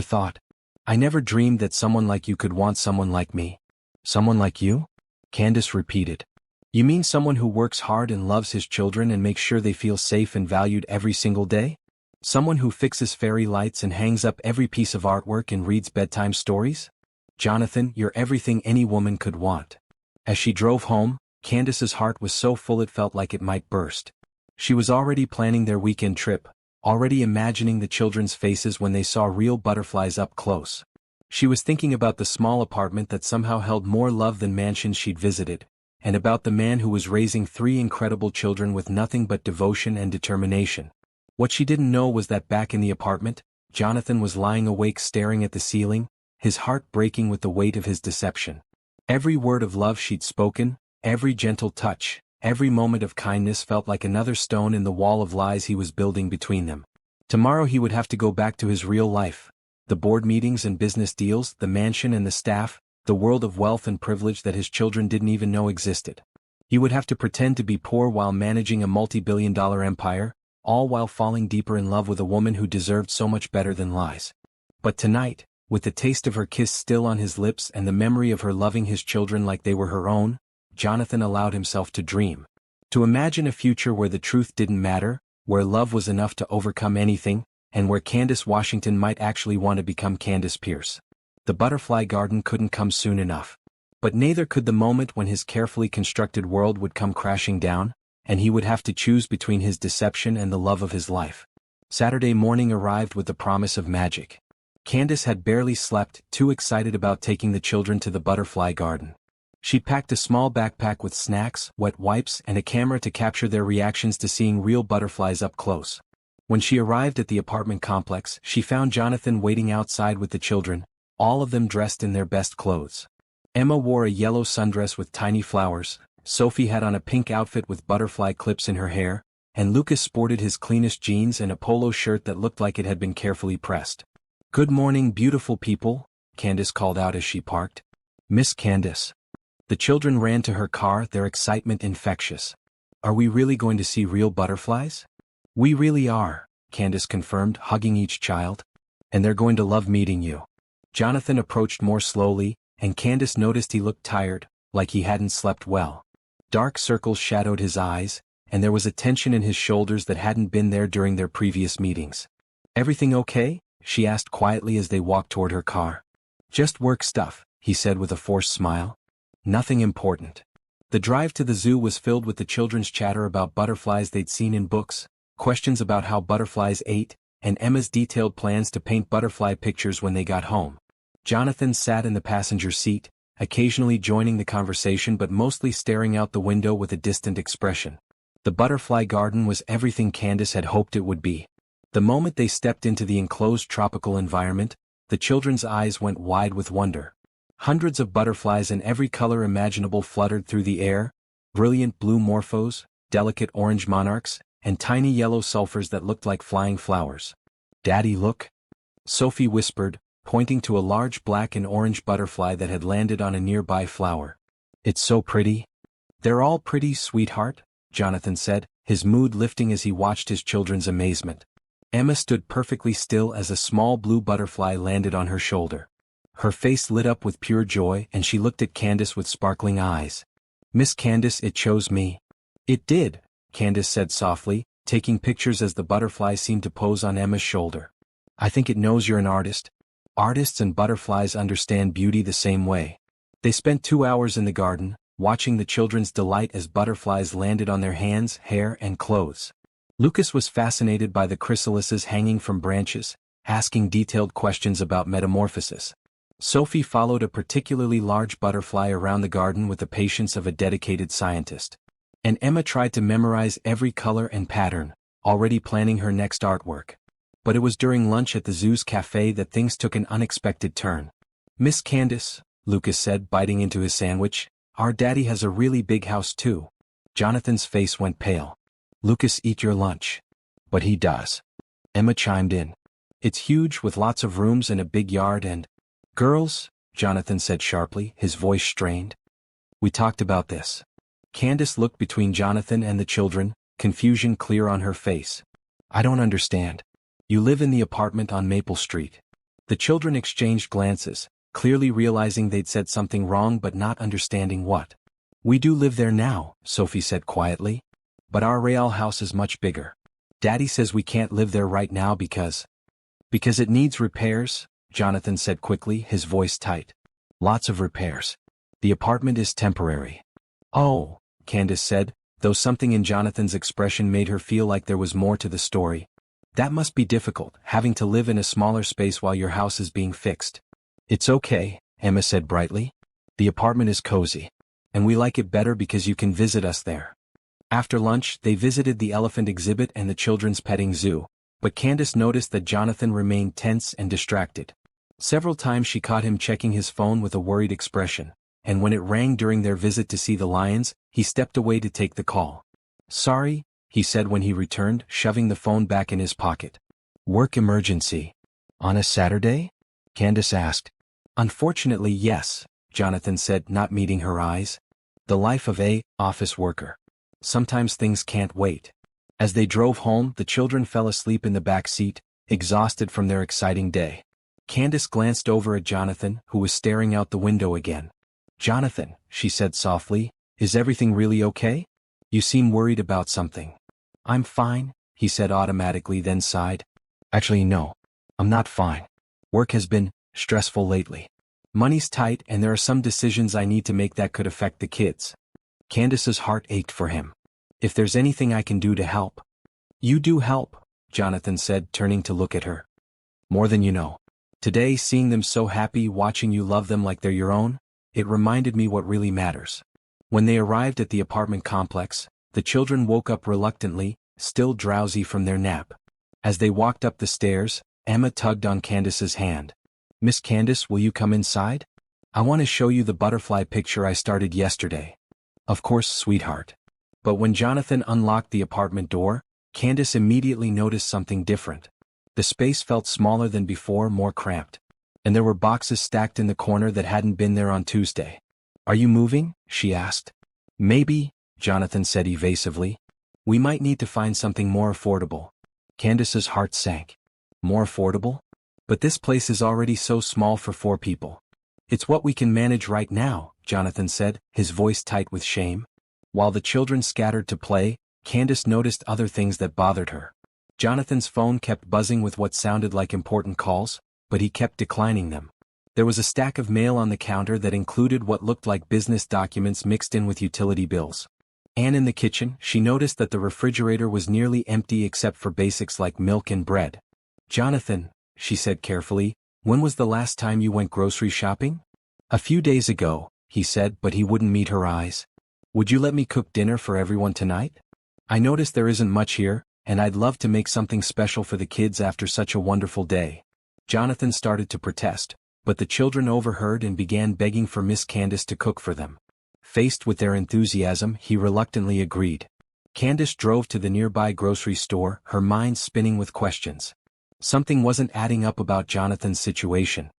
dreamed that someone like you could want someone like me. Someone like you? Candace repeated. You mean someone who works hard and loves his children and makes sure they feel safe and valued every single day? Someone who fixes fairy lights and hangs up every piece of artwork and reads bedtime stories? Jonathan, you're everything any woman could want. As she drove home, Candace's heart was so full it felt like it might burst. She was already planning their weekend trip, already imagining the children's faces when they saw real butterflies up close. She was thinking about the small apartment that somehow held more love than mansions she'd visited, and about the man who was raising 3 incredible children with nothing but devotion and determination. What she didn't know was that back in the apartment, Jonathan was lying awake staring at the ceiling, his heart breaking with the weight of his deception. Every word of love she'd spoken, every gentle touch, every moment of kindness felt like another stone in the wall of lies he was building between them. Tomorrow he would have to go back to his real life. The board meetings and business deals, the mansion and the staff, the world of wealth and privilege that his children didn't even know existed. He would have to pretend to be poor while managing a multi-billion-dollar empire, all while falling deeper in love with a woman who deserved so much better than lies. But tonight, with the taste of her kiss still on his lips and the memory of her loving his children like they were her own, Jonathan allowed himself to dream. To imagine a future where the truth didn't matter, where love was enough to overcome anything, and where Candace Washington might actually want to become Candace Pierce. The butterfly garden couldn't come soon enough. But neither could the moment when his carefully constructed world would come crashing down, and he would have to choose between his deception and the love of his life. Saturday morning arrived with the promise of magic. Candace had barely slept, too excited about taking the children to the butterfly garden. She'd packed a small backpack with snacks, wet wipes, and a camera to capture their reactions to seeing real butterflies up close. When she arrived at the apartment complex, she found Jonathan waiting outside with the children, all of them dressed in their best clothes. Emma wore a yellow sundress with tiny flowers, Sophie had on a pink outfit with butterfly clips in her hair, and Lucas sported his cleanest jeans and a polo shirt that looked like it had been carefully pressed. "Good morning, beautiful people," Candace called out as she parked. "Miss Candace." The children ran to her car, their excitement infectious. "Are we really going to see real butterflies?" "We really are," Candace confirmed, hugging each child. "And they're going to love meeting you." Jonathan approached more slowly, and Candace noticed he looked tired, like he hadn't slept well. Dark circles shadowed his eyes, and there was a tension in his shoulders that hadn't been there during their previous meetings. "Everything okay?" she asked quietly as they walked toward her car. "Just work stuff," he said with a forced smile. "Nothing important." The drive to the zoo was filled with the children's chatter about butterflies they'd seen in books, questions about how butterflies ate, and Emma's detailed plans to paint butterfly pictures when they got home. Jonathan sat in the passenger seat, occasionally joining the conversation but mostly staring out the window with a distant expression. The butterfly garden was everything Candace had hoped it would be. The moment they stepped into the enclosed tropical environment, the children's eyes went wide with wonder. Hundreds of butterflies in every color imaginable fluttered through the air, brilliant blue morphos, delicate orange monarchs, and tiny yellow sulfurs that looked like flying flowers. "Daddy, look," Sophie whispered, pointing to a large black and orange butterfly that had landed on a nearby flower. "It's so pretty." "They're all pretty, sweetheart," Jonathan said, his mood lifting as he watched his children's amazement. Emma stood perfectly still as a small blue butterfly landed on her shoulder. Her face lit up with pure joy and she looked at Candace with sparkling eyes. "Miss Candace, it chose me." "It did," Candace said softly, taking pictures as the butterfly seemed to pose on Emma's shoulder. "I think it knows you're an artist." Artists and butterflies understand beauty the same way. They spent 2 hours in the garden, watching the children's delight as butterflies landed on their hands, hair, and clothes. Lucas was fascinated by the chrysalises hanging from branches, asking detailed questions about metamorphosis. Sophie followed a particularly large butterfly around the garden with the patience of a dedicated scientist. And Emma tried to memorize every color and pattern, already planning her next artwork. But it was during lunch at the zoo's cafe that things took an unexpected turn. "Miss Candace," Lucas said, biting into his sandwich, "our daddy has a really big house too." Jonathan's face went pale. "Lucas, eat your lunch." "But he does," Emma chimed in. "It's huge with lots of rooms and a big yard and—" "Girls," Jonathan said sharply, his voice strained. "We talked about this." Candace looked between Jonathan and the children, confusion clear on her face. "I don't understand. You live in the apartment on Maple Street." The children exchanged glances, clearly realizing they'd said something wrong but not understanding what. "We do live there now," Sophie said quietly. "But our Real house is much bigger. Daddy says we can't live there right now because it needs repairs," Jonathan said quickly, his voice tight. "Lots of repairs. The apartment is temporary." "Oh," Candace said, though something in Jonathan's expression made her feel like there was more to the story. "That must be difficult, having to live in a smaller space while your house is being fixed." "It's okay," Emma said brightly. "The apartment is cozy. And we like it better because you can visit us there." After lunch, they visited the elephant exhibit and the children's petting zoo, but Candace noticed that Jonathan remained tense and distracted. Several times she caught him checking his phone with a worried expression, and when it rang during their visit to see the lions, he stepped away to take the call. "Sorry," he said when he returned, shoving the phone back in his pocket. "Work emergency. On a Saturday?" Candace asked. "Unfortunately, yes," Jonathan said, not meeting her eyes. "The life of a office worker. Sometimes things can't wait." As they drove home, the children fell asleep in the back seat, exhausted from their exciting day. Candace glanced over at Jonathan, who was staring out the window again. "Jonathan," she said softly, "is everything really okay? You seem worried about something." "I'm fine," he said automatically, then sighed. "Actually, no. I'm not fine. Work has been stressful lately. Money's tight and there are some decisions I need to make that could affect the kids." Candace's heart ached for him. "If there's anything I can do to help." "You do help," Jonathan said, turning to look at her. "More than you know. Today, seeing them so happy, watching you love them like they're your own, it reminded me what really matters." When they arrived at the apartment complex, the children woke up reluctantly, still drowsy from their nap. As they walked up the stairs, Emma tugged on Candace's hand. "Miss Candace, will you come inside? I want to show you the butterfly picture I started yesterday." "Of course, sweetheart." But when Jonathan unlocked the apartment door, Candace immediately noticed something different. The space felt smaller than before, more cramped. And there were boxes stacked in the corner that hadn't been there on Tuesday. "Are you moving?" she asked. "Maybe," Jonathan said evasively. "We might need to find something more affordable." Candace's heart sank. "More affordable? But this place is already so small for 4 people. "It's what we can manage right now," Jonathan said, his voice tight with shame. While the children scattered to play, Candace noticed other things that bothered her. Jonathan's phone kept buzzing with what sounded like important calls, but he kept declining them. There was a stack of mail on the counter that included what looked like business documents mixed in with utility bills. And in the kitchen, she noticed that the refrigerator was nearly empty except for basics like milk and bread. "Jonathan," she said carefully, "when was the last time you went grocery shopping?" "A few days ago," he said, but he wouldn't meet her eyes. "Would you let me cook dinner for everyone tonight? I noticed there isn't much here, and I'd love to make something special for the kids after such a wonderful day." Jonathan started to protest, but the children overheard and began begging for Miss Candace to cook for them. Faced with their enthusiasm, he reluctantly agreed. Candace drove to the nearby grocery store, her mind spinning with questions. Something wasn't adding up about Jonathan's situation.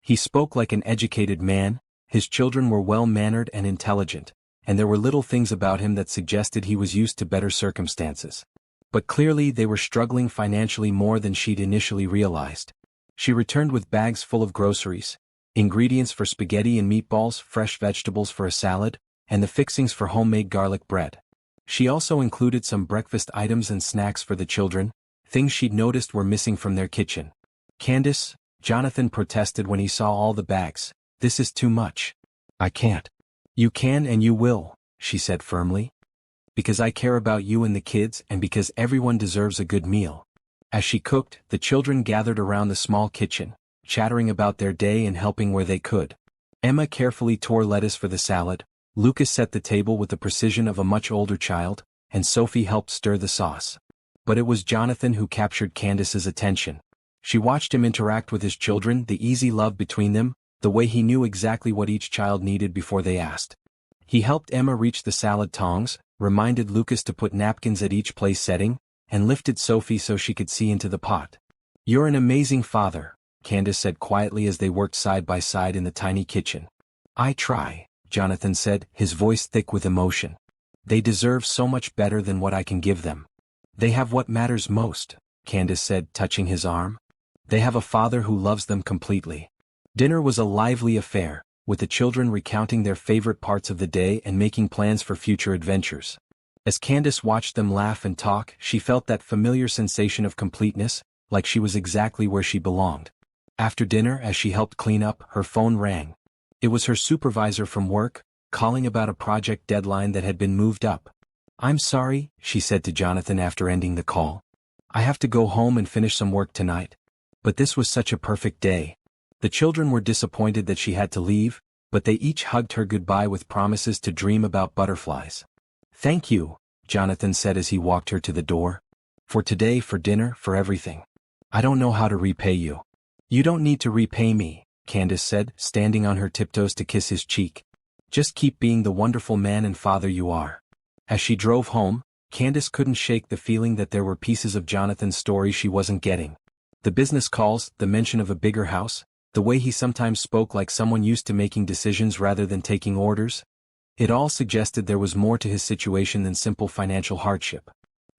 He spoke like an educated man, his children were well-mannered and intelligent, and there were little things about him that suggested he was used to better circumstances. But clearly they were struggling financially more than she'd initially realized. She returned with bags full of groceries, ingredients for spaghetti and meatballs, fresh vegetables for a salad, and the fixings for homemade garlic bread. She also included some breakfast items and snacks for the children, things she'd noticed were missing from their kitchen. "Candace," Jonathan protested when he saw all the bags, "this is too much. I can't." "You can and you will," she said firmly. "Because I care about you and the kids and because everyone deserves a good meal." As she cooked, the children gathered around the small kitchen, chattering about their day and helping where they could. Emma carefully tore lettuce for the salad, Lucas set the table with the precision of a much older child, and Sophie helped stir the sauce. But it was Jonathan who captured Candace's attention. She watched him interact with his children, the easy love between them, the way he knew exactly what each child needed before they asked. He helped Emma reach the salad tongs, reminded Lucas to put napkins at each place setting, and lifted Sophie so she could see into the pot. "You're an amazing father," Candace said quietly as they worked side by side in the tiny kitchen. "I try," Jonathan said, his voice thick with emotion. "They deserve so much better than what I can give them." "They have what matters most," Candace said, touching his arm. "They have a father who loves them completely." Dinner was a lively affair, with the children recounting their favorite parts of the day and making plans for future adventures. As Candace watched them laugh and talk, she felt that familiar sensation of completeness, like she was exactly where she belonged. After dinner, as she helped clean up, her phone rang. It was her supervisor from work, calling about a project deadline that had been moved up. "I'm sorry," she said to Jonathan after ending the call. "I have to go home and finish some work tonight. But this was such a perfect day." The children were disappointed that she had to leave, but they each hugged her goodbye with promises to dream about butterflies. "Thank you," Jonathan said as he walked her to the door. "For today, for dinner, for everything. I don't know how to repay you." "You don't need to repay me," Candace said, standing on her tiptoes to kiss his cheek. "Just keep being the wonderful man and father you are." As she drove home, Candace couldn't shake the feeling that there were pieces of Jonathan's story she wasn't getting. The business calls, the mention of a bigger house, the way he sometimes spoke like someone used to making decisions rather than taking orders. It all suggested there was more to his situation than simple financial hardship.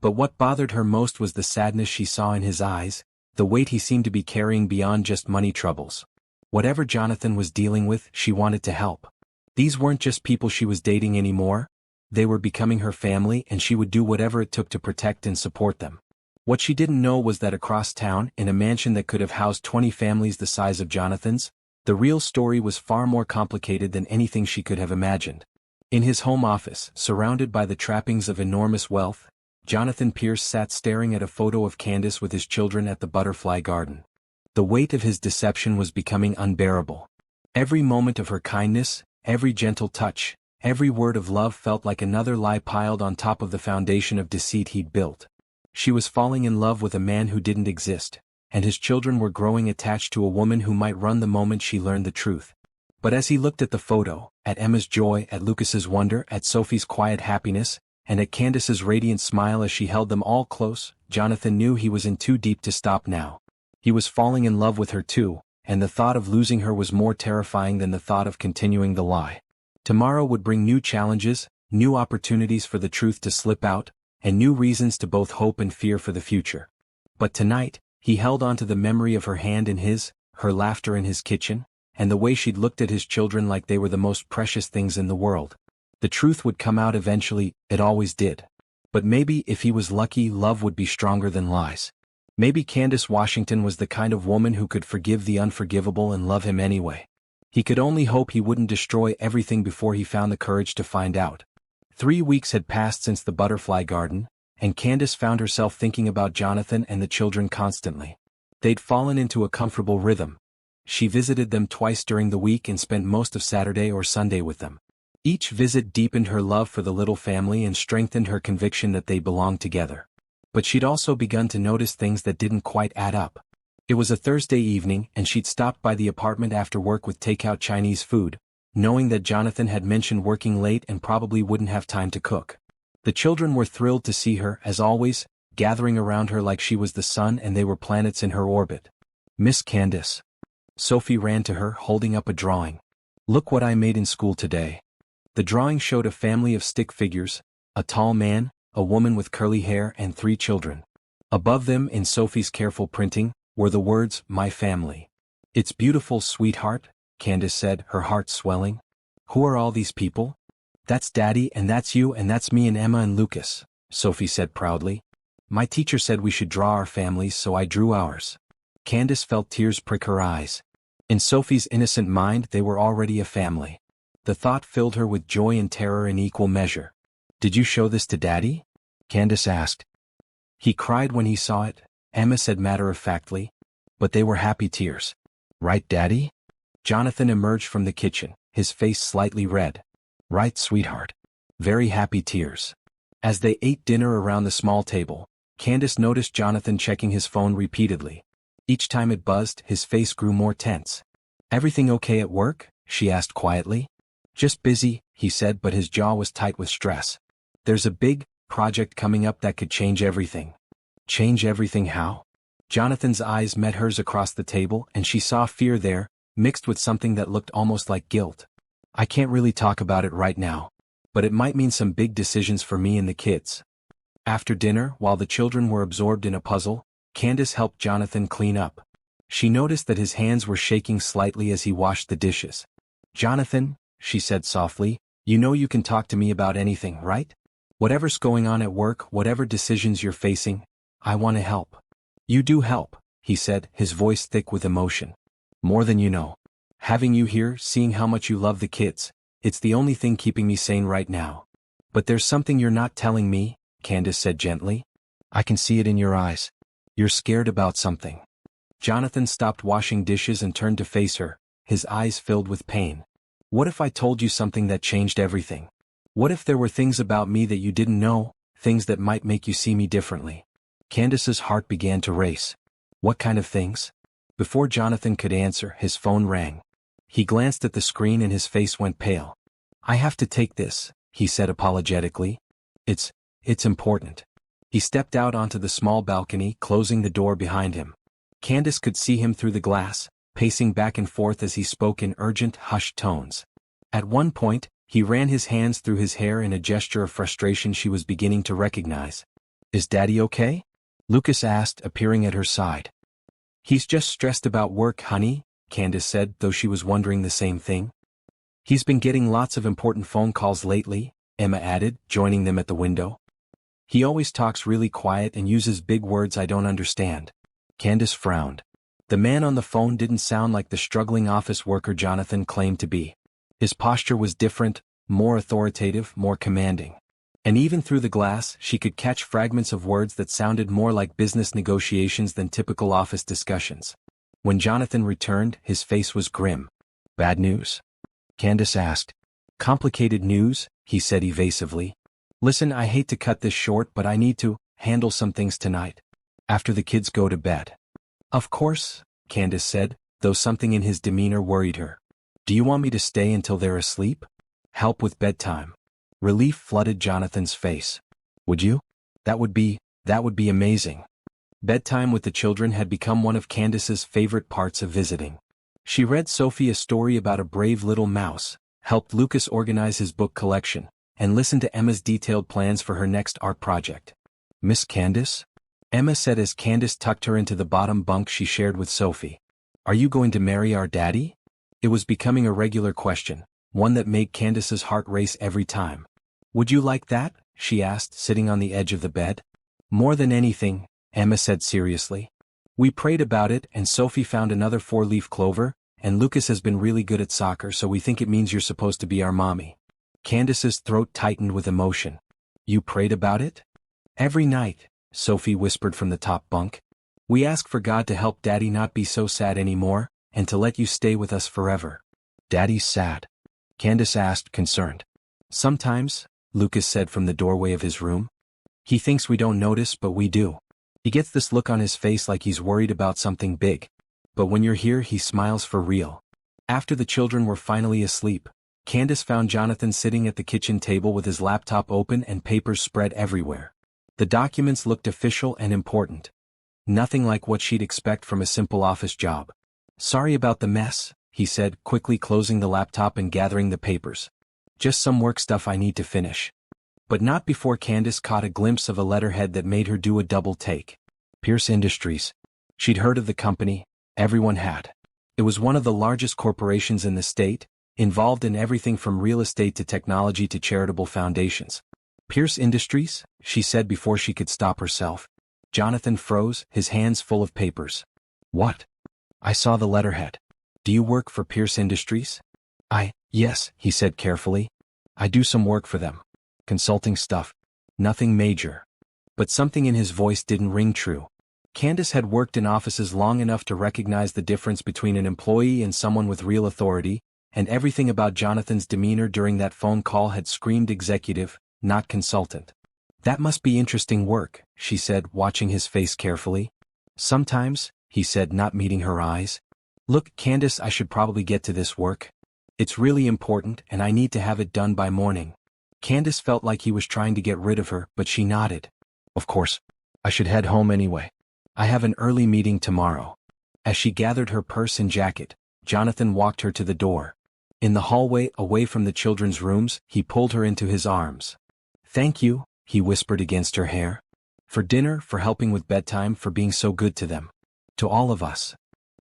But what bothered her most was the sadness she saw in his eyes, the weight he seemed to be carrying beyond just money troubles. Whatever Jonathan was dealing with, she wanted to help. These weren't just people she was dating anymore. They were becoming her family, and she would do whatever it took to protect and support them. What she didn't know was that across town, in a mansion that could have housed 20 families the size of Jonathan's, the real story was far more complicated than anything she could have imagined. In his home office, surrounded by the trappings of enormous wealth, Jonathan Pierce sat staring at a photo of Candace with his children at the butterfly garden. The weight of his deception was becoming unbearable. Every moment of her kindness, every gentle touch, every word of love felt like another lie piled on top of the foundation of deceit he'd built. She was falling in love with a man who didn't exist, and his children were growing attached to a woman who might run the moment she learned the truth. But as he looked at the photo, at Emma's joy, at Lucas's wonder, at Sophie's quiet happiness, and at Candace's radiant smile as she held them all close, Jonathan knew he was in too deep to stop now. He was falling in love with her too, and the thought of losing her was more terrifying than the thought of continuing the lie. Tomorrow would bring new challenges, new opportunities for the truth to slip out, and new reasons to both hope and fear for the future. But tonight, he held on to the memory of her hand in his, her laughter in his kitchen, and the way she'd looked at his children like they were the most precious things in the world. The truth would come out eventually, it always did. But maybe if he was lucky, love would be stronger than lies. Maybe Candace Washington was the kind of woman who could forgive the unforgivable and love him anyway. He could only hope he wouldn't destroy everything before he found the courage to find out. 3 weeks had passed since the butterfly garden, and Candace found herself thinking about Jonathan and the children constantly. They'd fallen into a comfortable rhythm. She visited them twice during the week and spent most of Saturday or Sunday with them. Each visit deepened her love for the little family and strengthened her conviction that they belonged together. But she'd also begun to notice things that didn't quite add up. It was a Thursday evening, and she'd stopped by the apartment after work with takeout Chinese food, knowing that Jonathan had mentioned working late and probably wouldn't have time to cook. The children were thrilled to see her, as always, gathering around her like she was the sun and they were planets in her orbit. "Miss Candace." Sophie ran to her, holding up a drawing. "Look what I made in school today." The drawing showed a family of stick figures, a tall man, a woman with curly hair, and 3 children. Above them, in Sophie's careful printing, were the words, "My family." "It's beautiful, sweetheart," Candace said, her heart swelling. "Who are all these people?" "That's Daddy, and that's you, and that's me and Emma and Lucas," Sophie said proudly. "My teacher said we should draw our families, so I drew ours." Candace felt tears prick her eyes. In Sophie's innocent mind, they were already a family. The thought filled her with joy and terror in equal measure. "Did you show this to Daddy?" Candace asked. "He cried when he saw it," Emma said matter-of-factly. "But they were happy tears. Right, Daddy?" Jonathan emerged from the kitchen, his face slightly red. "Right, sweetheart. Very happy tears." As they ate dinner around the small table, Candace noticed Jonathan checking his phone repeatedly. Each time it buzzed, his face grew more tense. "Everything okay at work?" she asked quietly. "Just busy," he said, but his jaw was tight with stress. "There's a big project coming up that could change everything." "Change everything how?" Jonathan's eyes met hers across the table, and she saw fear there, mixed with something that looked almost like guilt. "I can't really talk about it right now. But it might mean some big decisions for me and the kids." After dinner, while the children were absorbed in a puzzle, Candace helped Jonathan clean up. She noticed that his hands were shaking slightly as he washed the dishes. "Jonathan," she said softly, "you know you can talk to me about anything, right? Whatever's going on at work, whatever decisions you're facing, I want to help." "You do help," he said, his voice thick with emotion. "More than you know. Having you here, seeing how much you love the kids, it's the only thing keeping me sane right now." "But there's something you're not telling me," Candace said gently. "I can see it in your eyes. You're scared about something." Jonathan stopped washing dishes and turned to face her, his eyes filled with pain. "What if I told you something that changed everything? What if there were things about me that you didn't know, things that might make you see me differently?" Candace's heart began to race. "What kind of things?" Before Jonathan could answer, his phone rang. He glanced at the screen and his face went pale. "I have to take this," he said apologetically. It's important." He stepped out onto the small balcony, closing the door behind him. Candace could see him through the glass, pacing back and forth as he spoke in urgent, hushed tones. At one point, he ran his hands through his hair in a gesture of frustration she was beginning to recognize. "Is Daddy okay?" Lucas asked, appearing at her side. "He's just stressed about work, honey," Candace said, though she was wondering the same thing. "He's been getting lots of important phone calls lately," Emma added, joining them at the window. "He always talks really quiet and uses big words I don't understand." Candace frowned. The man on the phone didn't sound like the struggling office worker Jonathan claimed to be. His posture was different, more authoritative, more commanding. And even through the glass, she could catch fragments of words that sounded more like business negotiations than typical office discussions. When Jonathan returned, his face was grim. "Bad news?" Candace asked. "Complicated news," he said evasively. "Listen, I hate to cut this short, but I need to handle some things tonight. After the kids go to bed." "Of course," Candace said, though something in his demeanor worried her. "Do you want me to stay until they're asleep? Help with bedtime?" Relief flooded Jonathan's face. "Would you? That would be amazing." Bedtime with the children had become one of Candace's favorite parts of visiting. She read Sophie a story about a brave little mouse, helped Lucas organize his book collection, and listened to Emma's detailed plans for her next art project. "Miss Candace?" Emma said as Candace tucked her into the bottom bunk she shared with Sophie. "Are you going to marry our daddy?" It was becoming a regular question, one that made Candace's heart race every time. "Would you like that?" she asked, sitting on the edge of the bed. "More than anything," Emma said seriously. "We prayed about it and Sophie found another 4-leaf clover, and Lucas has been really good at soccer, so we think it means you're supposed to be our mommy." Candace's throat tightened with emotion. "You prayed about it?" "Every night," Sophie whispered from the top bunk. "We ask for God to help Daddy not be so sad anymore, and to let you stay with us forever." "Daddy's sad?" Candace asked, concerned. "Sometimes," Lucas said from the doorway of his room. "He thinks we don't notice, but we do. He gets this look on his face like he's worried about something big. But when you're here, he smiles for real." After the children were finally asleep, Candace found Jonathan sitting at the kitchen table with his laptop open and papers spread everywhere. The documents looked official and important. Nothing like what she'd expect from a simple office job. "Sorry about the mess," he said, quickly closing the laptop and gathering the papers. "Just some work stuff I need to finish." But not before Candace caught a glimpse of a letterhead that made her do a double take. Pierce Industries. She'd heard of the company, everyone had. It was one of the largest corporations in the state, involved in everything from real estate to technology to charitable foundations. "Pierce Industries?" she said before she could stop herself. Jonathan froze, his hands full of papers. "What?" "I saw the letterhead. Do you work for Pierce Industries?" Yes, he said carefully. "I do some work for them. Consulting stuff. Nothing major." But something in his voice didn't ring true. Candace had worked in offices long enough to recognize the difference between an employee and someone with real authority, and everything about Jonathan's demeanor during that phone call had screamed executive, not consultant. That must be interesting work, she said, watching his face carefully. Sometimes, he said, not meeting her eyes. Look, Candace, I should probably get to this work. It's really important and I need to have it done by morning. Candace felt like he was trying to get rid of her, but she nodded. Of course. I should head home anyway. I have an early meeting tomorrow. As she gathered her purse and jacket, Jonathan walked her to the door. In the hallway, away from the children's rooms, he pulled her into his arms. Thank you, he whispered against her hair. For dinner, for helping with bedtime, for being so good to them. To all of us.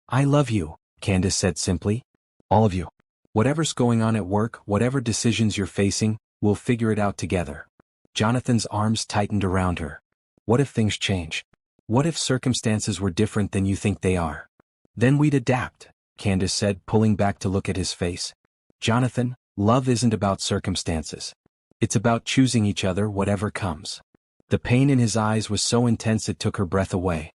I love you, Candace said simply. All of you. Whatever's going on at work, whatever decisions you're facing, we'll figure it out together. Jonathan's arms tightened around her. What if things change? What if circumstances were different than you think they are? Then we'd adapt, Candace said, pulling back to look at his face. Jonathan, love isn't about circumstances. It's about choosing each other whatever comes. The pain in his eyes was so intense it took her breath away.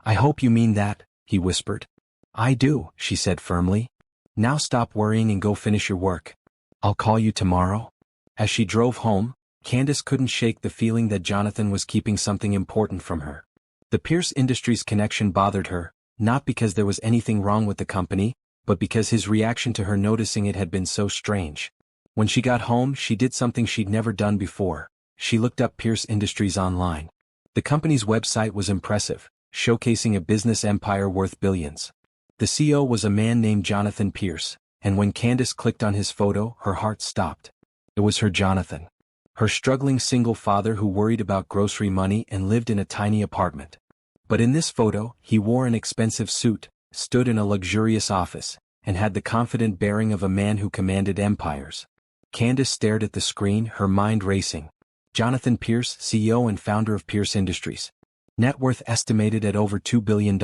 I hope you mean that, he whispered. I do, she said firmly. Now stop worrying and go finish your work. I'll call you tomorrow. As she drove home, Candace couldn't shake the feeling that Jonathan was keeping something important from her. The Pierce Industries connection bothered her, not because there was anything wrong with the company, but because his reaction to her noticing it had been so strange. When she got home, she did something she'd never done before. She looked up Pierce Industries online. The company's website was impressive, showcasing a business empire worth billions. The CEO was a man named Jonathan Pierce, and when Candace clicked on his photo, her heart stopped. It was her Jonathan. Her struggling single father who worried about grocery money and lived in a tiny apartment. But in this photo, he wore an expensive suit, stood in a luxurious office, and had the confident bearing of a man who commanded empires. Candace stared at the screen, her mind racing. Jonathan Pierce, CEO and founder of Pierce Industries. Net worth estimated at over $2 billion.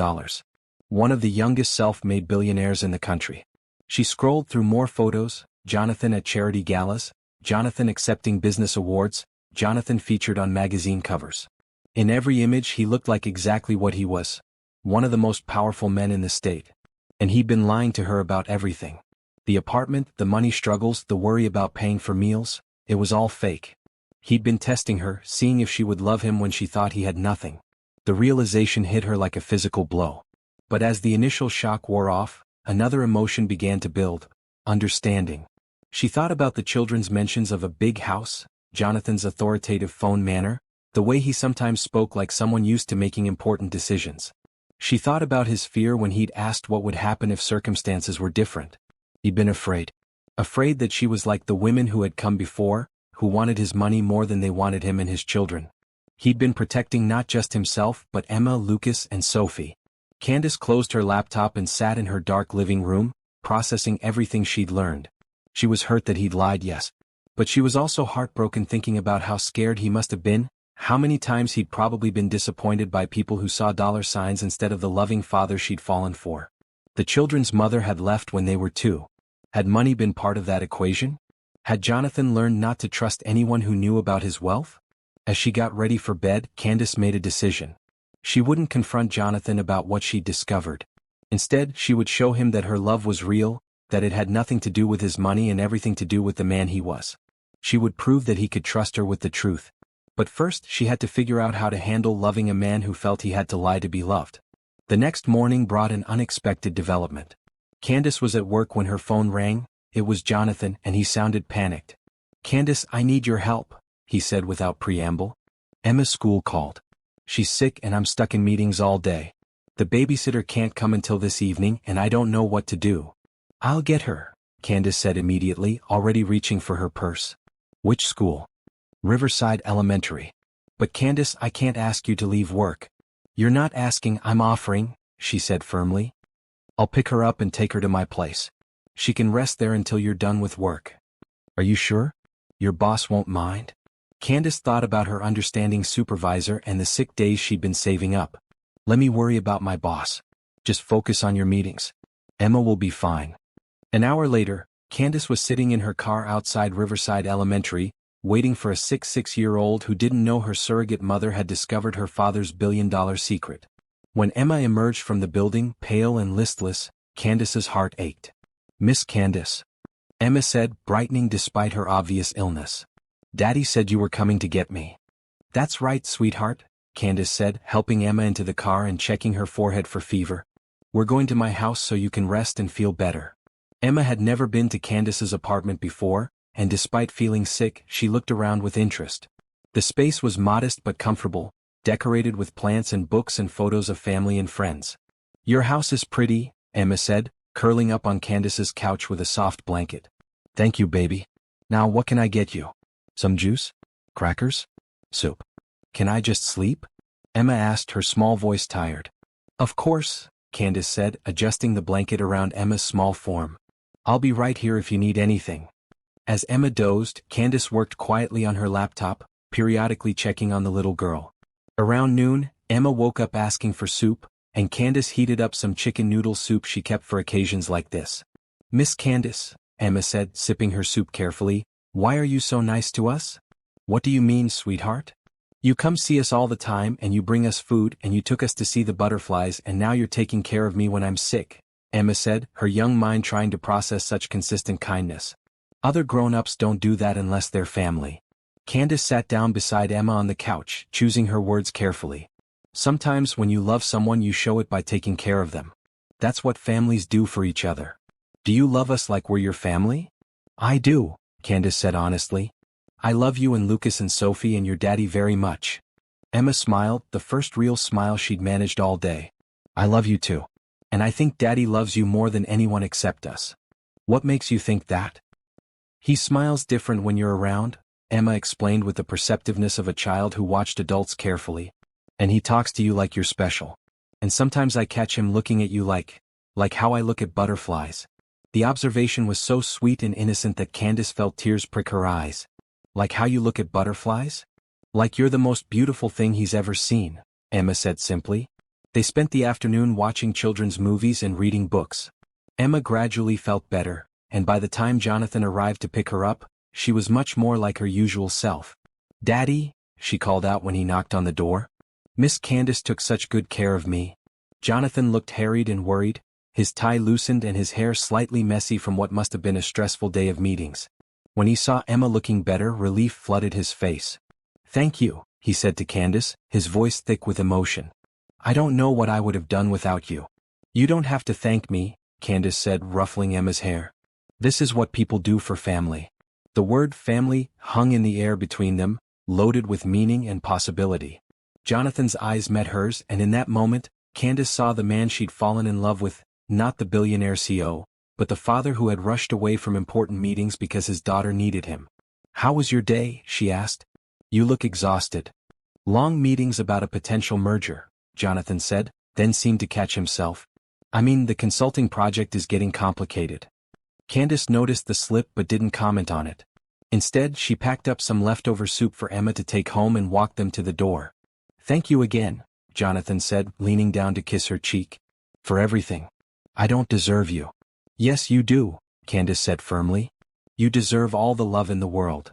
One of the youngest self-made billionaires in the country. She scrolled through more photos, Jonathan at charity galas, Jonathan accepting business awards, Jonathan featured on magazine covers. In every image he looked like exactly what he was. One of the most powerful men in the state. And he'd been lying to her about everything. The apartment, the money struggles, the worry about paying for meals, it was all fake. He'd been testing her, seeing if she would love him when she thought he had nothing. The realization hit her like a physical blow. But as the initial shock wore off, another emotion began to build. Understanding. She thought about the children's mentions of a big house, Jonathan's authoritative phone manner, the way he sometimes spoke like someone used to making important decisions. She thought about his fear when he'd asked what would happen if circumstances were different. He'd been afraid. Afraid that she was like the women who had come before, who wanted his money more than they wanted him and his children. He'd been protecting not just himself but Emma, Lucas, and Sophie. Candace closed her laptop and sat in her dark living room, processing everything she'd learned. She was hurt that he'd lied, yes. But she was also heartbroken thinking about how scared he must have been, how many times he'd probably been disappointed by people who saw dollar signs instead of the loving father she'd fallen for. The children's mother had left when they were 2. Had money been part of that equation? Had Jonathan learned not to trust anyone who knew about his wealth? As she got ready for bed, Candace made a decision. She wouldn't confront Jonathan about what she'd discovered. Instead, she would show him that her love was real, that it had nothing to do with his money and everything to do with the man he was. She would prove that he could trust her with the truth. But first, she had to figure out how to handle loving a man who felt he had to lie to be loved. The next morning brought an unexpected development. Candace was at work when her phone rang. It was Jonathan, and he sounded panicked. Candace, I need your help, he said without preamble. Emma's school called. She's sick and I'm stuck in meetings all day. The babysitter can't come until this evening and I don't know what to do. I'll get her, Candace said immediately, already reaching for her purse. Which school? Riverside Elementary. But Candace, I can't ask you to leave work. You're not asking, I'm offering, she said firmly. I'll pick her up and take her to my place. She can rest there until you're done with work. Are you sure? Your boss won't mind? Candace thought about her understanding supervisor and the sick days she'd been saving up. Let me worry about my boss. Just focus on your meetings. Emma will be fine. An hour later, Candace was sitting in her car outside Riverside Elementary, waiting for a 6-year-old who didn't know her surrogate mother had discovered her father's billion-dollar secret. When Emma emerged from the building, pale and listless, Candace's heart ached. Miss Candace, Emma said, brightening despite her obvious illness. Daddy said you were coming to get me. That's right, sweetheart, Candace said, helping Emma into the car and checking her forehead for fever. We're going to my house so you can rest and feel better. Emma had never been to Candace's apartment before, and despite feeling sick, she looked around with interest. The space was modest but comfortable, decorated with plants and books and photos of family and friends. Your house is pretty, Emma said, curling up on Candace's couch with a soft blanket. Thank you, baby. Now what can I get you? Some juice? Crackers? Soup? Can I just sleep? Emma asked, her small voice tired. Of course, Candace said, adjusting the blanket around Emma's small form. I'll be right here if you need anything. As Emma dozed, Candace worked quietly on her laptop, periodically checking on the little girl. Around noon, Emma woke up asking for soup, and Candace heated up some chicken noodle soup she kept for occasions like this. Miss Candace, Emma said, sipping her soup carefully, why are you so nice to us? What do you mean, sweetheart? You come see us all the time and you bring us food and you took us to see the butterflies and now you're taking care of me when I'm sick, Emma said, her young mind trying to process such consistent kindness. Other grown-ups don't do that unless they're family. Candace sat down beside Emma on the couch, choosing her words carefully. Sometimes when you love someone you show it by taking care of them. That's what families do for each other. Do you love us like we're your family? I do, Candace said honestly. I love you and Lucas and Sophie and your daddy very much. Emma smiled, the first real smile she'd managed all day. I love you too. And I think daddy loves you more than anyone except us. What makes you think that? He smiles different when you're around, Emma explained with the perceptiveness of a child who watched adults carefully. And he talks to you like you're special. And sometimes I catch him looking at you like how I look at butterflies. The observation was so sweet and innocent that Candace felt tears prick her eyes. Like how you look at butterflies? Like you're the most beautiful thing he's ever seen, Emma said simply. They spent the afternoon watching children's movies and reading books. Emma gradually felt better, and by the time Jonathan arrived to pick her up, she was much more like her usual self. Daddy, she called out when he knocked on the door. Miss Candace took such good care of me. Jonathan looked harried and worried, his tie loosened and his hair slightly messy from what must have been a stressful day of meetings. When he saw Emma looking better, relief flooded his face. Thank you, he said to Candace, his voice thick with emotion. I don't know what I would have done without you. You don't have to thank me, Candace said, ruffling Emma's hair. This is what people do for family. The word family hung in the air between them, loaded with meaning and possibility. Jonathan's eyes met hers, and in that moment, Candace saw the man she'd fallen in love with, not the billionaire CEO, but the father who had rushed away from important meetings because his daughter needed him. How was your day? She asked. You look exhausted. Long meetings about a potential merger, Jonathan said, then seemed to catch himself. I mean, the consulting project is getting complicated. Candace noticed the slip but didn't comment on it. Instead, she packed up some leftover soup for Emma to take home and walked them to the door. Thank you again, Jonathan said, leaning down to kiss her cheek. For everything. I don't deserve you. Yes, you do, Candace said firmly. You deserve all the love in the world.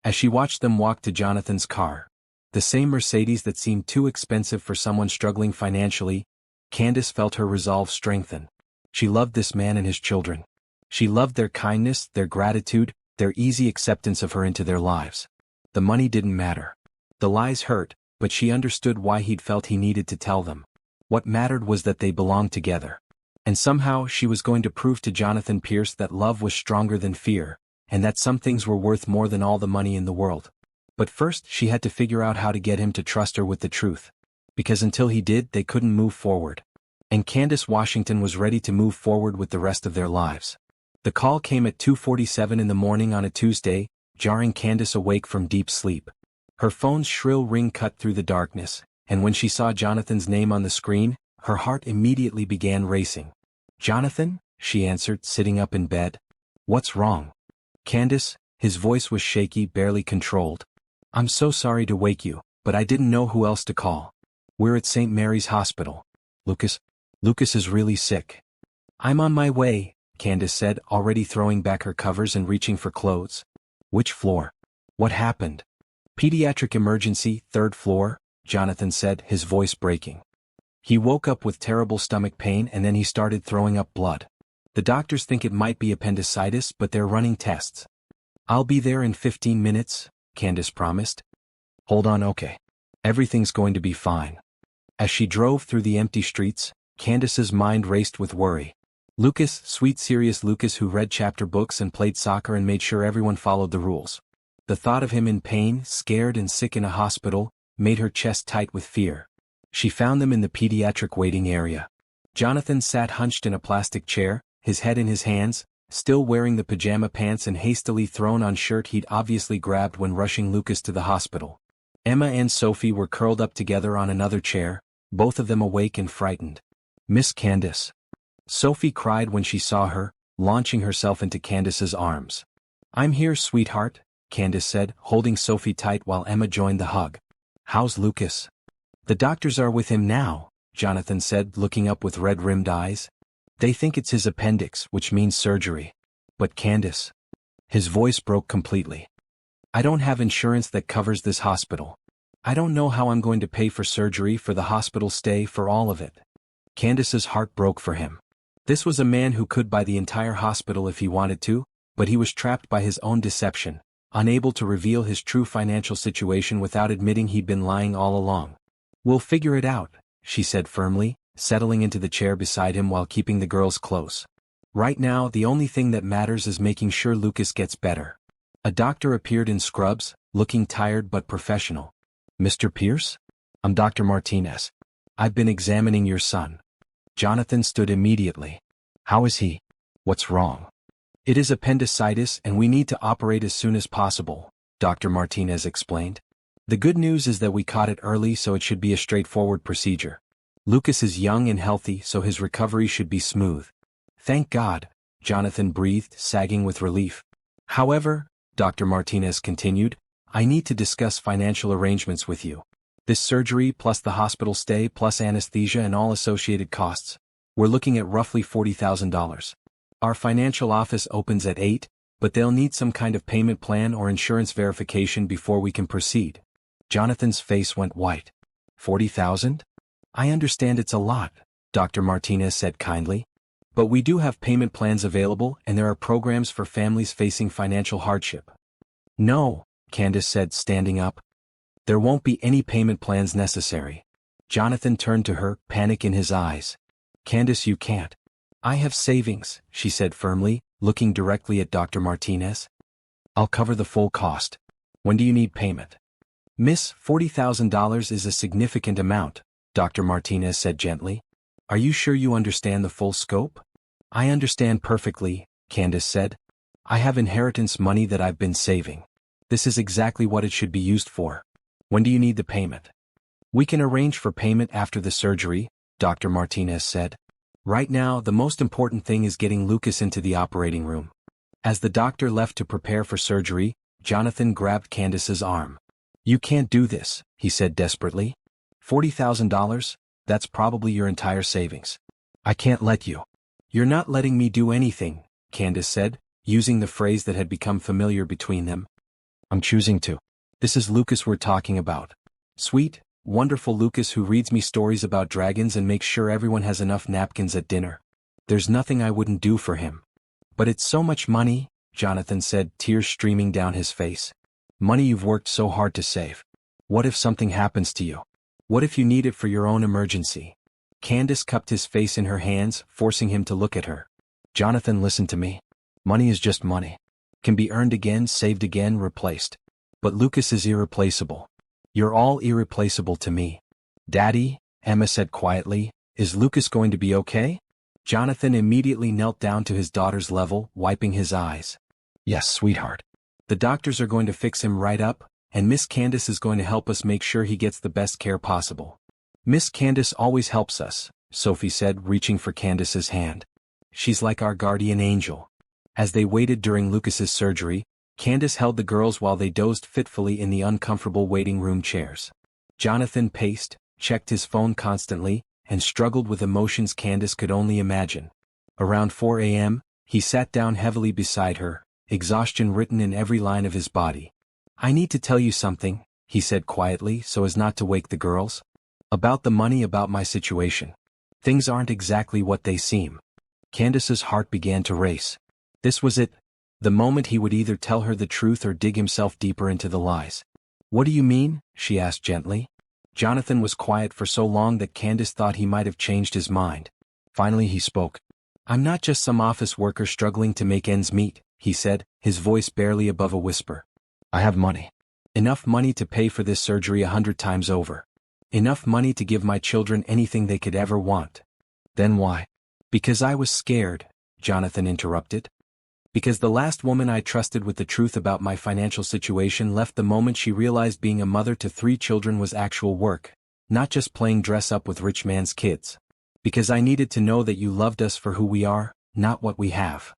As she watched them walk to Jonathan's car, the same Mercedes that seemed too expensive for someone struggling financially, Candace felt her resolve strengthen. She loved this man and his children. She loved their kindness, their gratitude, their easy acceptance of her into their lives. The money didn't matter. The lies hurt, but she understood why he'd felt he needed to tell them. What mattered was that they belonged together. And somehow she was going to prove to Jonathan Pierce that love was stronger than fear, and that some things were worth more than all the money in the world. But first she had to figure out how to get him to trust her with the truth. Because until he did, they couldn't move forward. And Candace Washington was ready to move forward with the rest of their lives. The call came at 2:47 in the morning on a Tuesday, jarring Candace awake from deep sleep. Her phone's shrill ring cut through the darkness, and when she saw Jonathan's name on the screen, her heart immediately began racing. Jonathan, she answered, sitting up in bed. What's wrong? Candace, his voice was shaky, barely controlled. I'm so sorry to wake you, but I didn't know who else to call. We're at St. Mary's Hospital. Lucas is really sick. I'm on my way, Candace said, already throwing back her covers and reaching for clothes. Which floor? What happened? Pediatric emergency, 3rd floor, Jonathan said, his voice breaking. He woke up with terrible stomach pain and then he started throwing up blood. The doctors think it might be appendicitis, but they're running tests. I'll be there in 15 minutes, Candace promised. Hold on, okay. Everything's going to be fine. As she drove through the empty streets, Candace's mind raced with worry. Lucas, sweet serious Lucas who read chapter books and played soccer and made sure everyone followed the rules. The thought of him in pain, scared and sick in a hospital, made her chest tight with fear. She found them in the pediatric waiting area. Jonathan sat hunched in a plastic chair, his head in his hands, still wearing the pajama pants and hastily thrown-on shirt he'd obviously grabbed when rushing Lucas to the hospital. Emma and Sophie were curled up together on another chair, both of them awake and frightened. "Miss Candace." Sophie cried when she saw her, launching herself into Candace's arms. "I'm here, sweetheart," Candace said, holding Sophie tight while Emma joined the hug. "How's Lucas?" "The doctors are with him now," Jonathan said, looking up with red-rimmed eyes. "They think it's his appendix, which means surgery." "But Candace." His voice broke completely. "I don't have insurance that covers this hospital. I don't know how I'm going to pay for surgery, for the hospital stay, for all of it." Candace's heart broke for him. This was a man who could buy the entire hospital if he wanted to, but he was trapped by his own deception, unable to reveal his true financial situation without admitting he'd been lying all along. "We'll figure it out," she said firmly, settling into the chair beside him while keeping the girls close. "Right now, the only thing that matters is making sure Lucas gets better." A doctor appeared in scrubs, looking tired but professional. "Mr. Pierce? I'm Dr. Martinez. I've been examining your son." Jonathan stood immediately. "How is he? What's wrong?" "It is appendicitis and we need to operate as soon as possible," Dr. Martinez explained. "The good news is that we caught it early, so it should be a straightforward procedure. Lucas is young and healthy, so his recovery should be smooth." "Thank God," Jonathan breathed, sagging with relief. "However," Dr. Martinez continued, "I need to discuss financial arrangements with you. This surgery plus the hospital stay plus anesthesia and all associated costs. We're looking at roughly $40,000. Our financial office opens at 8, but they'll need some kind of payment plan or insurance verification before we can proceed." Jonathan's face went white. "40,000? I understand it's a lot," Dr. Martinez said kindly. "But we do have payment plans available and there are programs for families facing financial hardship." "No," Candace said, standing up. "There won't be any payment plans necessary." Jonathan turned to her, panic in his eyes. "Candace, you can't." "I have savings," she said firmly, looking directly at Dr. Martinez. "I'll cover the full cost. When do you need payment?" "Miss, $40,000 is a significant amount," Dr. Martinez said gently. "Are you sure you understand the full scope?" "I understand perfectly," Candace said. "I have inheritance money that I've been saving. This is exactly what it should be used for. When do you need the payment?" "We can arrange for payment after the surgery," Dr. Martinez said. "Right now, the most important thing is getting Lucas into the operating room." As the doctor left to prepare for surgery, Jonathan grabbed Candace's arm. "You can't do this," he said desperately. $40,000? That's probably your entire savings. I can't let you." "You're not letting me do anything," Candace said, using the phrase that had become familiar between them. "I'm choosing to. This is Lucas we're talking about. Sweet, wonderful Lucas who reads me stories about dragons and makes sure everyone has enough napkins at dinner. There's nothing I wouldn't do for him." "But it's so much money," Jonathan said, tears streaming down his face. "Money you've worked so hard to save. What if something happens to you? What if you need it for your own emergency?" Candace cupped his face in her hands, forcing him to look at her. "Jonathan, listen to me. Money is just money. Can be earned again, saved again, replaced. But Lucas is irreplaceable. You're all irreplaceable to me." "Daddy," Emma said quietly, "is Lucas going to be okay?" Jonathan immediately knelt down to his daughter's level, wiping his eyes. "Yes, sweetheart. The doctors are going to fix him right up, and Miss Candace is going to help us make sure he gets the best care possible." "Miss Candace always helps us," Sophie said, reaching for Candace's hand. "She's like our guardian angel." As they waited during Lucas's surgery, Candace held the girls while they dozed fitfully in the uncomfortable waiting room chairs. Jonathan paced, checked his phone constantly, and struggled with emotions Candace could only imagine. Around 4 a.m., he sat down heavily beside her, exhaustion written in every line of his body. "I need to tell you something," he said quietly so as not to wake the girls. "About the money, about my situation. Things aren't exactly what they seem." Candace's heart began to race. This was it. The moment he would either tell her the truth or dig himself deeper into the lies. "What do you mean?" she asked gently. Jonathan was quiet for so long that Candace thought he might have changed his mind. Finally he spoke. "I'm not just some office worker struggling to make ends meet," he said, his voice barely above a whisper. "I have money. Enough money to pay for this surgery 100 times over. Enough money to give my children anything they could ever want." "Then why?" "Because I was scared," Jonathan interrupted. "Because the last woman I trusted with the truth about my financial situation left the moment she realized being a mother to 3 children was actual work, not just playing dress up with rich man's kids. Because I needed to know that you loved us for who we are, not what we have."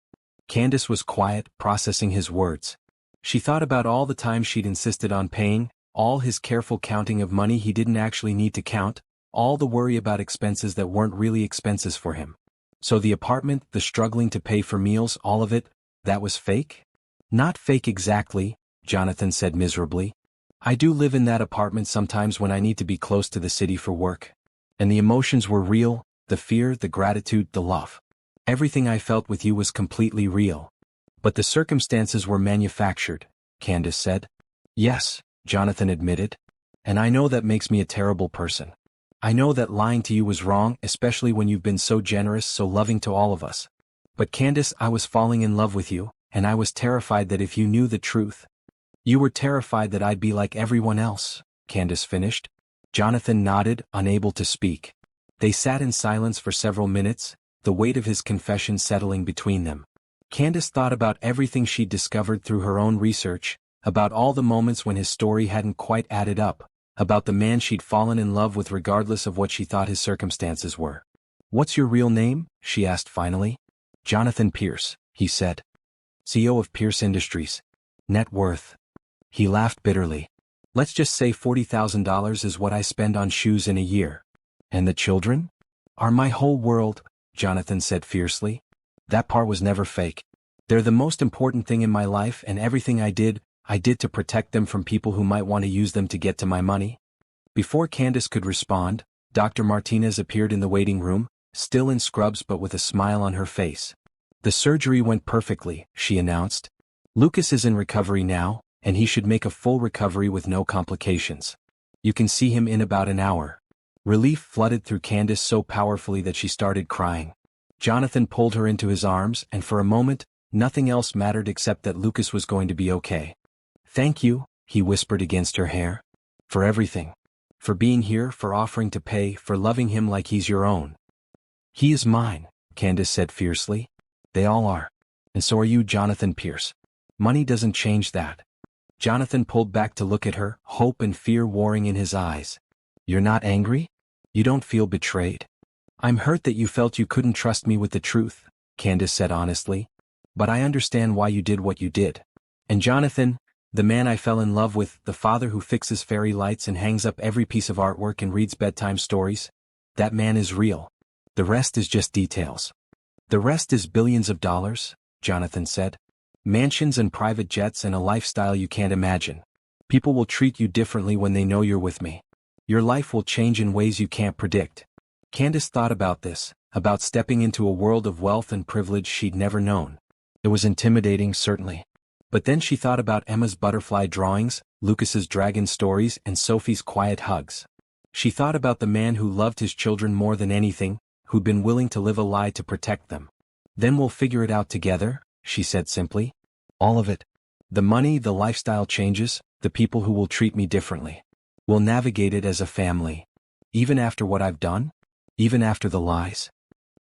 Candace was quiet, processing his words. She thought about all the times she'd insisted on paying, all his careful counting of money he didn't actually need to count, all the worry about expenses that weren't really expenses for him. So the apartment, the struggling to pay for meals, all of it, that was fake? "Not fake exactly," Jonathan said miserably. "I do live in that apartment sometimes when I need to be close to the city for work. And the emotions were real, the fear, the gratitude, the love. Everything I felt with you was completely real. But the circumstances were manufactured," Candace said. "Yes," Jonathan admitted. "And I know that makes me a terrible person. I know that lying to you was wrong, especially when you've been so generous, so loving to all of us. But Candace, I was falling in love with you, and I was terrified that if you knew the truth." "You were terrified that I'd be like everyone else," Candace finished. Jonathan nodded, unable to speak. They sat in silence for several minutes, the weight of his confession settling between them. Candace thought about everything she'd discovered through her own research, about all the moments when his story hadn't quite added up, about the man she'd fallen in love with regardless of what she thought his circumstances were. "What's your real name?" she asked finally. "Jonathan Pierce," he said. "CEO of Pierce Industries. Net worth." He laughed bitterly. "Let's just say $40,000 is what I spend on shoes in a year. And the children? Are my whole world," Jonathan said fiercely. "That part was never fake. They're the most important thing in my life, and everything I did to protect them from people who might want to use them to get to my money." Before Candace could respond, Dr. Martinez appeared in the waiting room, still in scrubs but with a smile on her face. "The surgery went perfectly," she announced. "Lucas is in recovery now, and he should make a full recovery with no complications. You can see him in about an hour." Relief flooded through Candace so powerfully that she started crying. Jonathan pulled her into his arms, and for a moment, nothing else mattered except that Lucas was going to be okay. "Thank you," he whispered against her hair. "For everything. For being here, for offering to pay, for loving him like he's your own." "He is mine," Candace said fiercely. "They all are. And so are you, Jonathan Pierce. Money doesn't change that." Jonathan pulled back to look at her, hope and fear warring in his eyes. "You're not angry? You don't feel betrayed?" "I'm hurt that you felt you couldn't trust me with the truth," Candace said honestly. "But I understand why you did what you did. And Jonathan, the man I fell in love with, the father who fixes fairy lights and hangs up every piece of artwork and reads bedtime stories, that man is real. The rest is just details." "The rest is billions of dollars," Jonathan said. "Mansions and private jets and a lifestyle you can't imagine. People will treat you differently when they know you're with me. Your life will change in ways you can't predict." Candace thought about this, about stepping into a world of wealth and privilege she'd never known. It was intimidating, certainly. But then she thought about Emma's butterfly drawings, Lucas's dragon stories, and Sophie's quiet hugs. She thought about the man who loved his children more than anything, who'd been willing to live a lie to protect them. "Then we'll figure it out together," she said simply. "All of it. The money, the lifestyle changes, the people who will treat me differently. We'll navigate it as a family. Even after what I've done? Even after the lies?"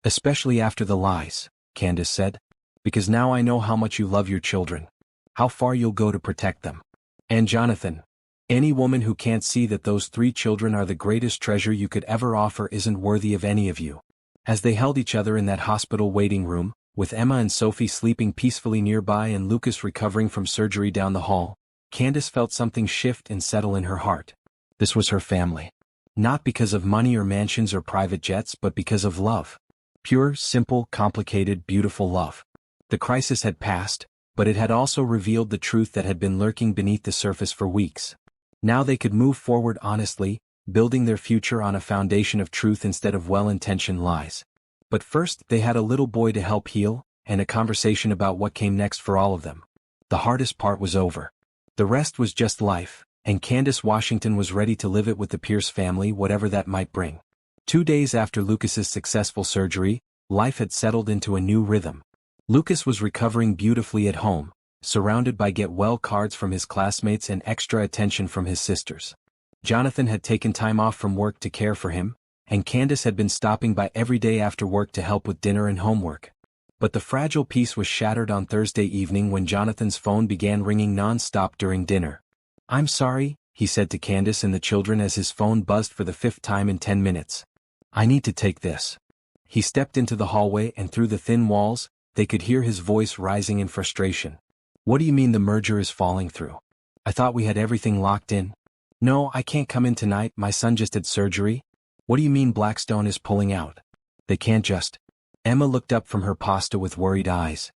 "Especially after the lies," Candace said. "Because now I know how much you love your children. How far you'll go to protect them. And Jonathan, any woman who can't see that those 3 children are the greatest treasure you could ever offer isn't worthy of any of you." As they held each other in that hospital waiting room, with Emma and Sophie sleeping peacefully nearby and Lucas recovering from surgery down the hall, Candace felt something shift and settle in her heart. This was her family. Not because of money or mansions or private jets, but because of love. Pure, simple, complicated, beautiful love. The crisis had passed, but it had also revealed the truth that had been lurking beneath the surface for weeks. Now they could move forward honestly, building their future on a foundation of truth instead of well-intentioned lies. But first they had a little boy to help heal, and a conversation about what came next for all of them. The hardest part was over. The rest was just life, and Candace Washington was ready to live it with the Pierce family, whatever that might bring. 2 days after Lucas's successful surgery, life had settled into a new rhythm. Lucas was recovering beautifully at home, surrounded by get-well cards from his classmates and extra attention from his sisters. Jonathan had taken time off from work to care for him, and Candace had been stopping by every day after work to help with dinner and homework. But the fragile peace was shattered on Thursday evening when Jonathan's phone began ringing non-stop during dinner. "I'm sorry," he said to Candace and the children as his phone buzzed for the 5th time in 10 minutes. "I need to take this." He stepped into the hallway, and through the thin walls, they could hear his voice rising in frustration. "What do you mean the merger is falling through? I thought we had everything locked in." "No, I can't come in tonight, my son just had surgery." "What do you mean Blackstone is pulling out? They can't just—" Emma looked up from her pasta with worried eyes.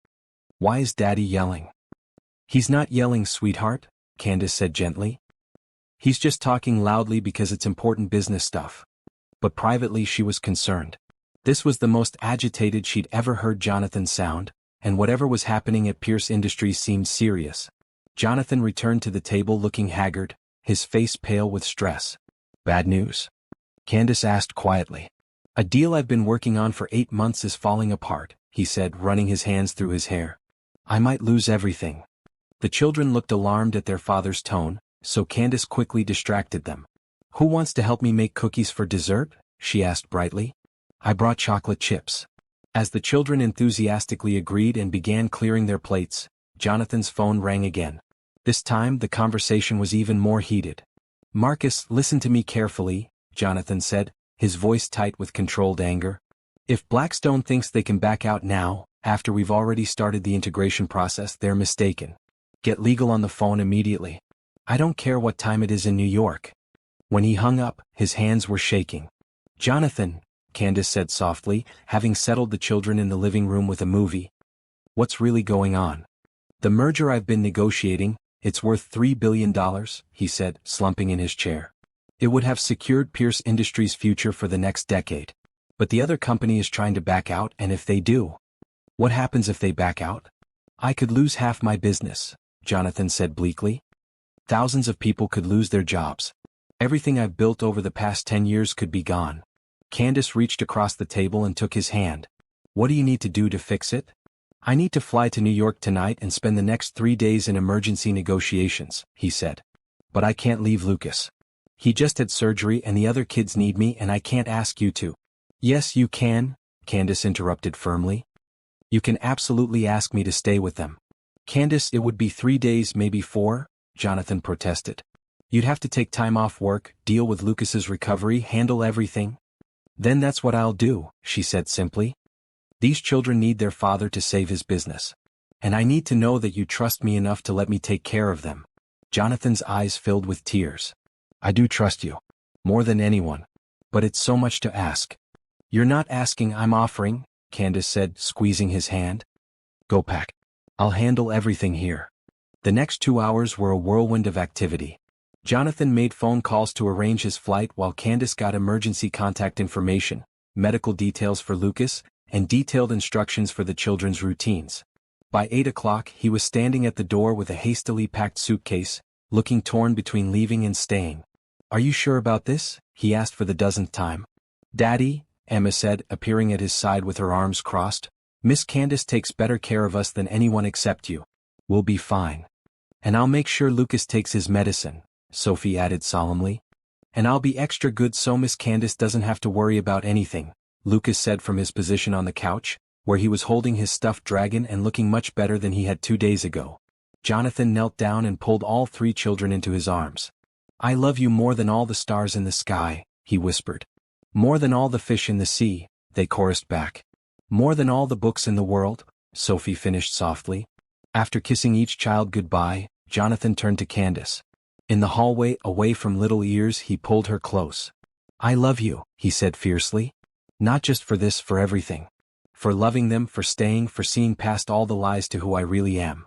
"Why is Daddy yelling?" "He's not yelling, sweetheart," Candace said gently. "He's just talking loudly because it's important business stuff." But privately she was concerned. This was the most agitated she'd ever heard Jonathan sound, and whatever was happening at Pierce Industries seemed serious. Jonathan returned to the table looking haggard, his face pale with stress. "Bad news?" Candace asked quietly. "A deal I've been working on for 8 months is falling apart," he said, running his hands through his hair. "I might lose everything." The children looked alarmed at their father's tone, so Candace quickly distracted them. "Who wants to help me make cookies for dessert?" she asked brightly. "I brought chocolate chips." As the children enthusiastically agreed and began clearing their plates, Jonathan's phone rang again. This time the conversation was even more heated. "Marcus, listen to me carefully," Jonathan said, his voice tight with controlled anger. "If Blackstone thinks they can back out now, after we've already started the integration process, they're mistaken. Get legal on the phone immediately. I don't care what time it is in New York." When he hung up, his hands were shaking. "Jonathan," Candace said softly, having settled the children in the living room with a movie. "What's really going on?" "The merger I've been negotiating, it's worth $3 billion, he said, slumping in his chair. "It would have secured Pierce Industries' future for the next decade. But the other company is trying to back out, and if they do..." "What happens if they back out?" "I could lose half my business," Jonathan said bleakly. "Thousands of people could lose their jobs. Everything I've built over the past 10 years could be gone." Candace reached across the table and took his hand. "What do you need to do to fix it?" "I need to fly to New York tonight and spend the next 3 days in emergency negotiations," he said. "But I can't leave Lucas. He just had surgery and the other kids need me and I can't ask you to." "Yes, you can," Candace interrupted firmly. "You can absolutely ask me to stay with them." "Candace, it would be 3 days, maybe 4, Jonathan protested. "You'd have to take time off work, deal with Lucas's recovery, handle everything." "Then that's what I'll do," she said simply. "These children need their father to save his business. And I need to know that you trust me enough to let me take care of them." Jonathan's eyes filled with tears. "I do trust you. More than anyone. But it's so much to ask." "You're not asking, I'm offering," Candace said, squeezing his hand. "Go pack. I'll handle everything here." The next 2 hours were a whirlwind of activity. Jonathan made phone calls to arrange his flight while Candace got emergency contact information, medical details for Lucas, and detailed instructions for the children's routines. By 8 o'clock he was standing at the door with a hastily packed suitcase, looking torn between leaving and staying. "Are you sure about this?" he asked for the dozenth time. "Daddy," Emma said, appearing at his side with her arms crossed, "Miss Candace takes better care of us than anyone except you. We'll be fine." "And I'll make sure Lucas takes his medicine," Sophie added solemnly. "And I'll be extra good so Miss Candace doesn't have to worry about anything," Lucas said from his position on the couch, where he was holding his stuffed dragon and looking much better than he had 2 days ago. Jonathan knelt down and pulled all 3 children into his arms. "I love you more than all the stars in the sky," he whispered. "More than all the fish in the sea," they chorused back. "More than all the books in the world," Sophie finished softly. After kissing each child goodbye, Jonathan turned to Candace. In the hallway, away from little ears, he pulled her close. "I love you," he said fiercely. "Not just for this, for everything. For loving them, for staying, for seeing past all the lies to who I really am."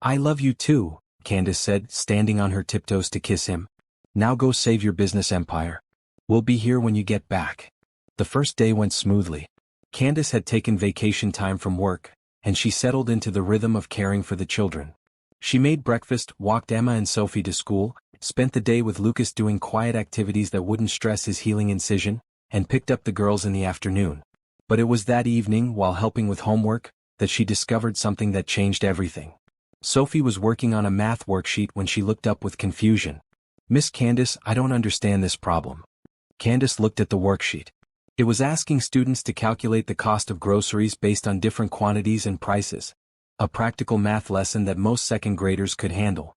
"I love you too," Candace said, standing on her tiptoes to kiss him. "Now go save your business empire. We'll be here when you get back." The first day went smoothly. Candace had taken vacation time from work, and she settled into the rhythm of caring for the children. She made breakfast, walked Emma and Sophie to school, spent the day with Lucas doing quiet activities that wouldn't stress his healing incision, and picked up the girls in the afternoon. But it was that evening, while helping with homework, that she discovered something that changed everything. Sophie was working on a math worksheet when she looked up with confusion. "Miss Candace, I don't understand this problem." Candace looked at the worksheet. It was asking students to calculate the cost of groceries based on different quantities and prices. A practical math lesson that most second graders could handle.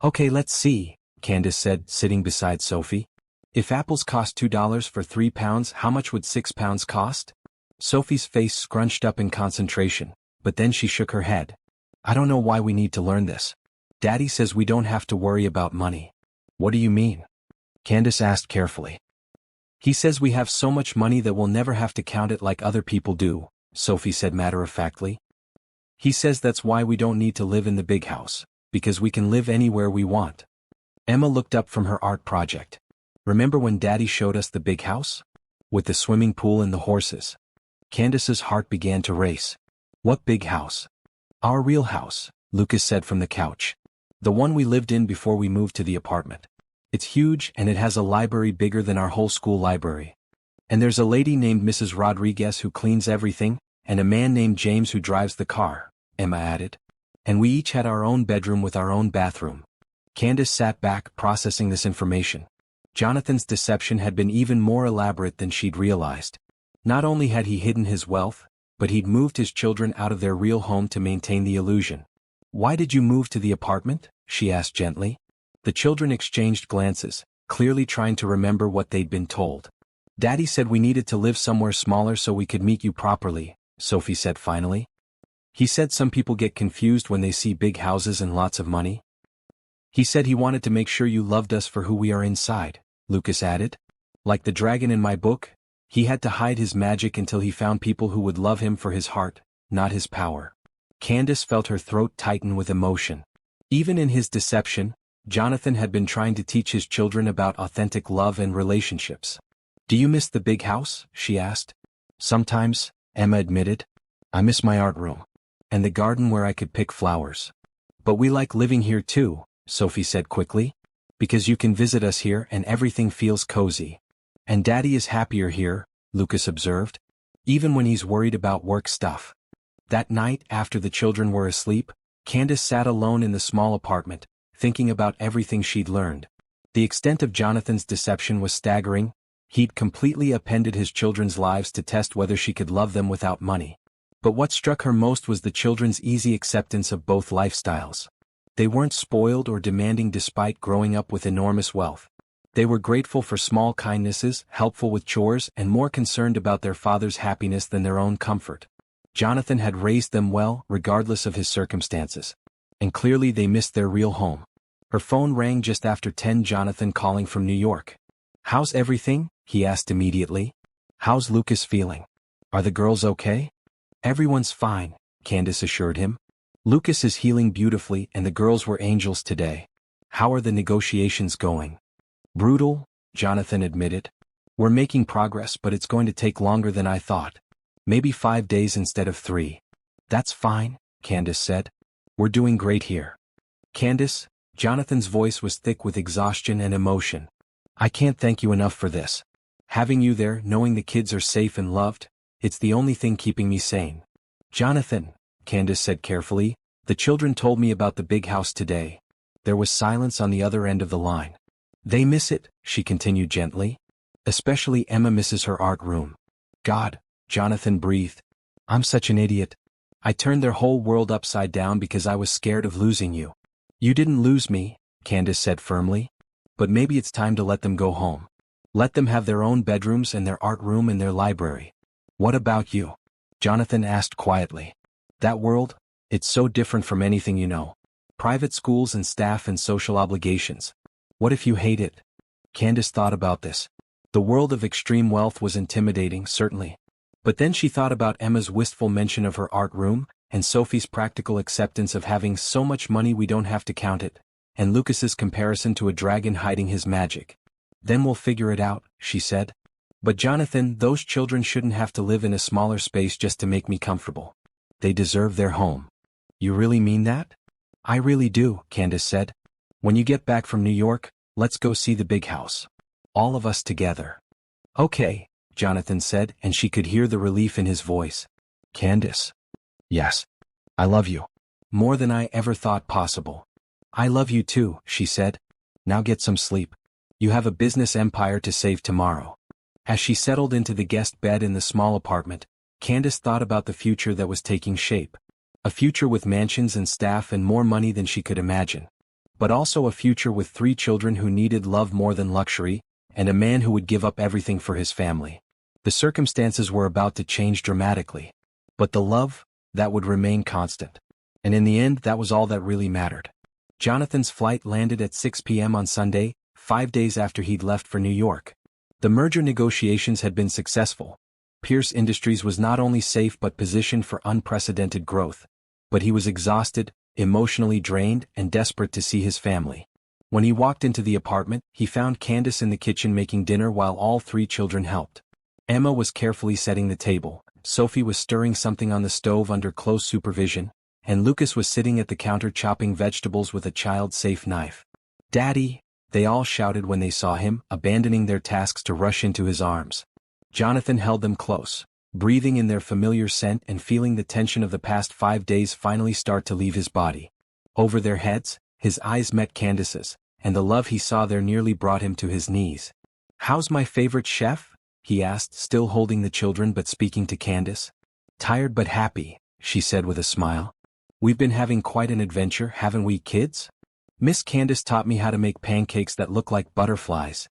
"Okay, let's see," Candace said, sitting beside Sophie. "If apples cost $2 for 3 pounds, how much would 6 pounds cost?" Sophie's face scrunched up in concentration, but then she shook her head. "I don't know why we need to learn this. Daddy says we don't have to worry about money." "What do you mean?" Candace asked carefully. "He says we have so much money that we'll never have to count it like other people do," Sophie said matter-of-factly. "He says that's why we don't need to live in the big house, because we can live anywhere we want." Emma looked up from her art project. "Remember when Daddy showed us the big house? With the swimming pool and the horses?" Candace's heart began to race. "What big house?" "Our real house," Lucas said from the couch. "The one we lived in before we moved to the apartment. It's huge and it has a library bigger than our whole school library. And there's a lady named Mrs. Rodriguez who cleans everything, and a man named James who drives the car," Emma added. "And we each had our own bedroom with our own bathroom." Candace sat back, processing this information. Jonathan's deception had been even more elaborate than she'd realized. Not only had he hidden his wealth, but he'd moved his children out of their real home to maintain the illusion. "Why did you move to the apartment?" she asked gently. The children exchanged glances, clearly trying to remember what they'd been told. "Daddy said we needed to live somewhere smaller so we could meet you properly," Sophie said finally. "He said some people get confused when they see big houses and lots of money." "He said he wanted to make sure you loved us for who we are inside," Lucas added. "Like the dragon in my book, he had to hide his magic until he found people who would love him for his heart, not his power." Candace felt her throat tighten with emotion. Even in his deception, Jonathan had been trying to teach his children about authentic love and relationships. "Do you miss the big house?" she asked. "Sometimes," Emma admitted. "I miss my art room. And the garden where I could pick flowers. But we like living here too," Sophie said quickly. "Because you can visit us here and everything feels cozy. And Daddy is happier here," Lucas observed. "Even when he's worried about work stuff." That night, after the children were asleep, Candace sat alone in the small apartment, thinking about everything she'd learned. The extent of Jonathan's deception was staggering. He'd completely upended his children's lives to test whether she could love them without money. But what struck her most was the children's easy acceptance of both lifestyles. They weren't spoiled or demanding despite growing up with enormous wealth. They were grateful for small kindnesses, helpful with chores, and more concerned about their father's happiness than their own comfort. Jonathan had raised them well, regardless of his circumstances. And clearly they missed their real home. Her phone rang just after 10. Jonathan calling from New York. "How's everything?" he asked immediately. "How's Lucas feeling? Are the girls okay?" "Everyone's fine," Candace assured him. "Lucas is healing beautifully and the girls were angels today." "How are the negotiations going?" "Brutal," Jonathan admitted. "We're making progress, but it's going to take longer than I thought. Maybe 5 days instead of 3. "That's fine," Candace said. "We're doing great here." "Candace," Jonathan's voice was thick with exhaustion and emotion. "I can't thank you enough for this. Having you there, knowing the kids are safe and loved, it's the only thing keeping me sane." "Jonathan," Candace said carefully, "the children told me about the big house today." There was silence on the other end of the line. "They miss it," she continued gently. "Especially Emma misses her art room." "God," Jonathan breathed. "I'm such an idiot. I turned their whole world upside down because I was scared of losing you." "You didn't lose me," Candace said firmly. "But maybe it's time to let them go home. Let them have their own bedrooms and their art room and their library." "What about you?" Jonathan asked quietly. "That world? It's so different from anything you know. Private schools and staff and social obligations. What if you hate it?" Candace thought about this. The world of extreme wealth was intimidating, certainly. But then she thought about Emma's wistful mention of her art room, and Sophie's practical acceptance of having so much money we don't have to count it, and Lucas's comparison to a dragon hiding his magic. "Then we'll figure it out," she said. "But Jonathan, those children shouldn't have to live in a smaller space just to make me comfortable. They deserve their home." "You really mean that?" "I really do," Candace said. "When you get back from New York, Let's go see the big house. All of us together. Okay, Jonathan said, and she could hear the relief in his voice. Candace. Yes. I love you. More than I ever thought possible. I love you too, she said. Now get some sleep. You have a business empire to save tomorrow. As she settled into the guest bed in the small apartment, Candace thought about the future that was taking shape. A future with mansions and staff and more money than she could imagine. But also a future with 3 children who needed love more than luxury, and a man who would give up everything for his family. The circumstances were about to change dramatically. But the love, that would remain constant. And in the end, that was all that really mattered. Jonathan's flight landed at 6 p.m. on Sunday, 5 days after he'd left for New York. The merger negotiations had been successful. Pierce Industries was not only safe but positioned for unprecedented growth. But he was exhausted, emotionally drained, and desperate to see his family. When he walked into the apartment, he found Candace in the kitchen making dinner while all 3 children helped. Emma was carefully setting the table, Sophie was stirring something on the stove under close supervision, and Lucas was sitting at the counter chopping vegetables with a child-safe knife. "Daddy!" they all shouted when they saw him, abandoning their tasks to rush into his arms. Jonathan held them close, breathing in their familiar scent and feeling the tension of the past 5 days finally start to leave his body. Over their heads, his eyes met Candace's, and the love he saw there nearly brought him to his knees. "How's my favorite chef?" he asked, still holding the children but speaking to Candace. "Tired but happy," she said with a smile. "We've been having quite an adventure, haven't we, kids? Miss Candace taught me how to make pancakes that look like butterflies,"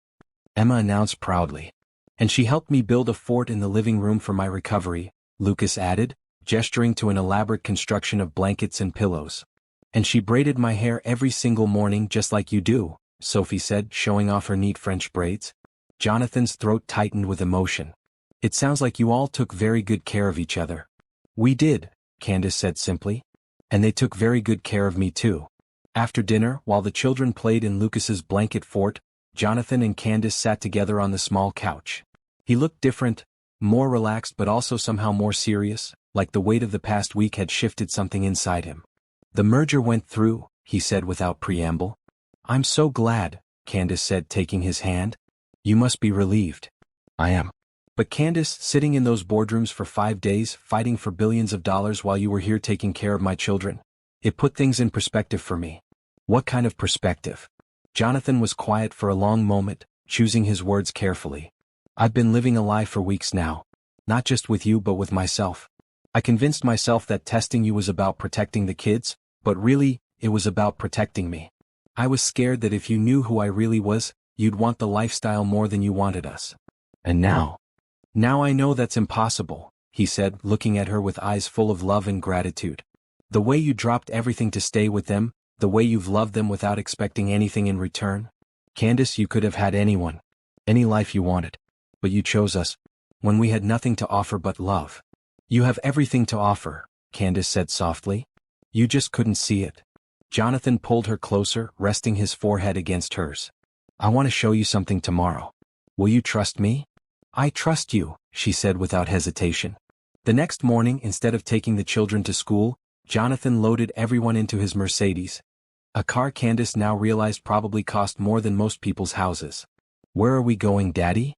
Emma announced proudly. "And she helped me build a fort in the living room for my recovery," Lucas added, gesturing to an elaborate construction of blankets and pillows. "And she braided my hair every single morning just like you do," Sophie said, showing off her neat French braids. Jonathan's throat tightened with emotion. "It sounds like you all took very good care of each other." "We did," Candace said simply. "And they took very good care of me too." After dinner, while the children played in Lucas's blanket fort, Jonathan and Candace sat together on the small couch. He looked different, more relaxed but also somehow more serious, like the weight of the past week had shifted something inside him. "The merger went through," he said without preamble. "I'm so glad," Candace said, taking his hand. "You must be relieved." "I am." "But Candace, sitting in those boardrooms for 5 days, fighting for billions of dollars while you were here taking care of my children. It put things in perspective for me." "What kind of perspective?" Jonathan was quiet for a long moment, choosing his words carefully. "I've been living a lie for weeks now. Not just with you but with myself. I convinced myself that testing you was about protecting the kids, but really, it was about protecting me. I was scared that if you knew who I really was, you'd want the lifestyle more than you wanted us. And now I know that's impossible," he said, looking at her with eyes full of love and gratitude. "The way you dropped everything to stay with them, the way you've loved them without expecting anything in return. Candace, you could have had anyone, any life you wanted. But you chose us, when we had nothing to offer but love." "You have everything to offer," Candace said softly. "You just couldn't see it." Jonathan pulled her closer, resting his forehead against hers. "I want to show you something tomorrow. Will you trust me?" "I trust you," she said without hesitation. The next morning, instead of taking the children to school, Jonathan loaded everyone into his Mercedes. A car Candace now realized probably cost more than most people's houses. "Where are we going, Daddy?"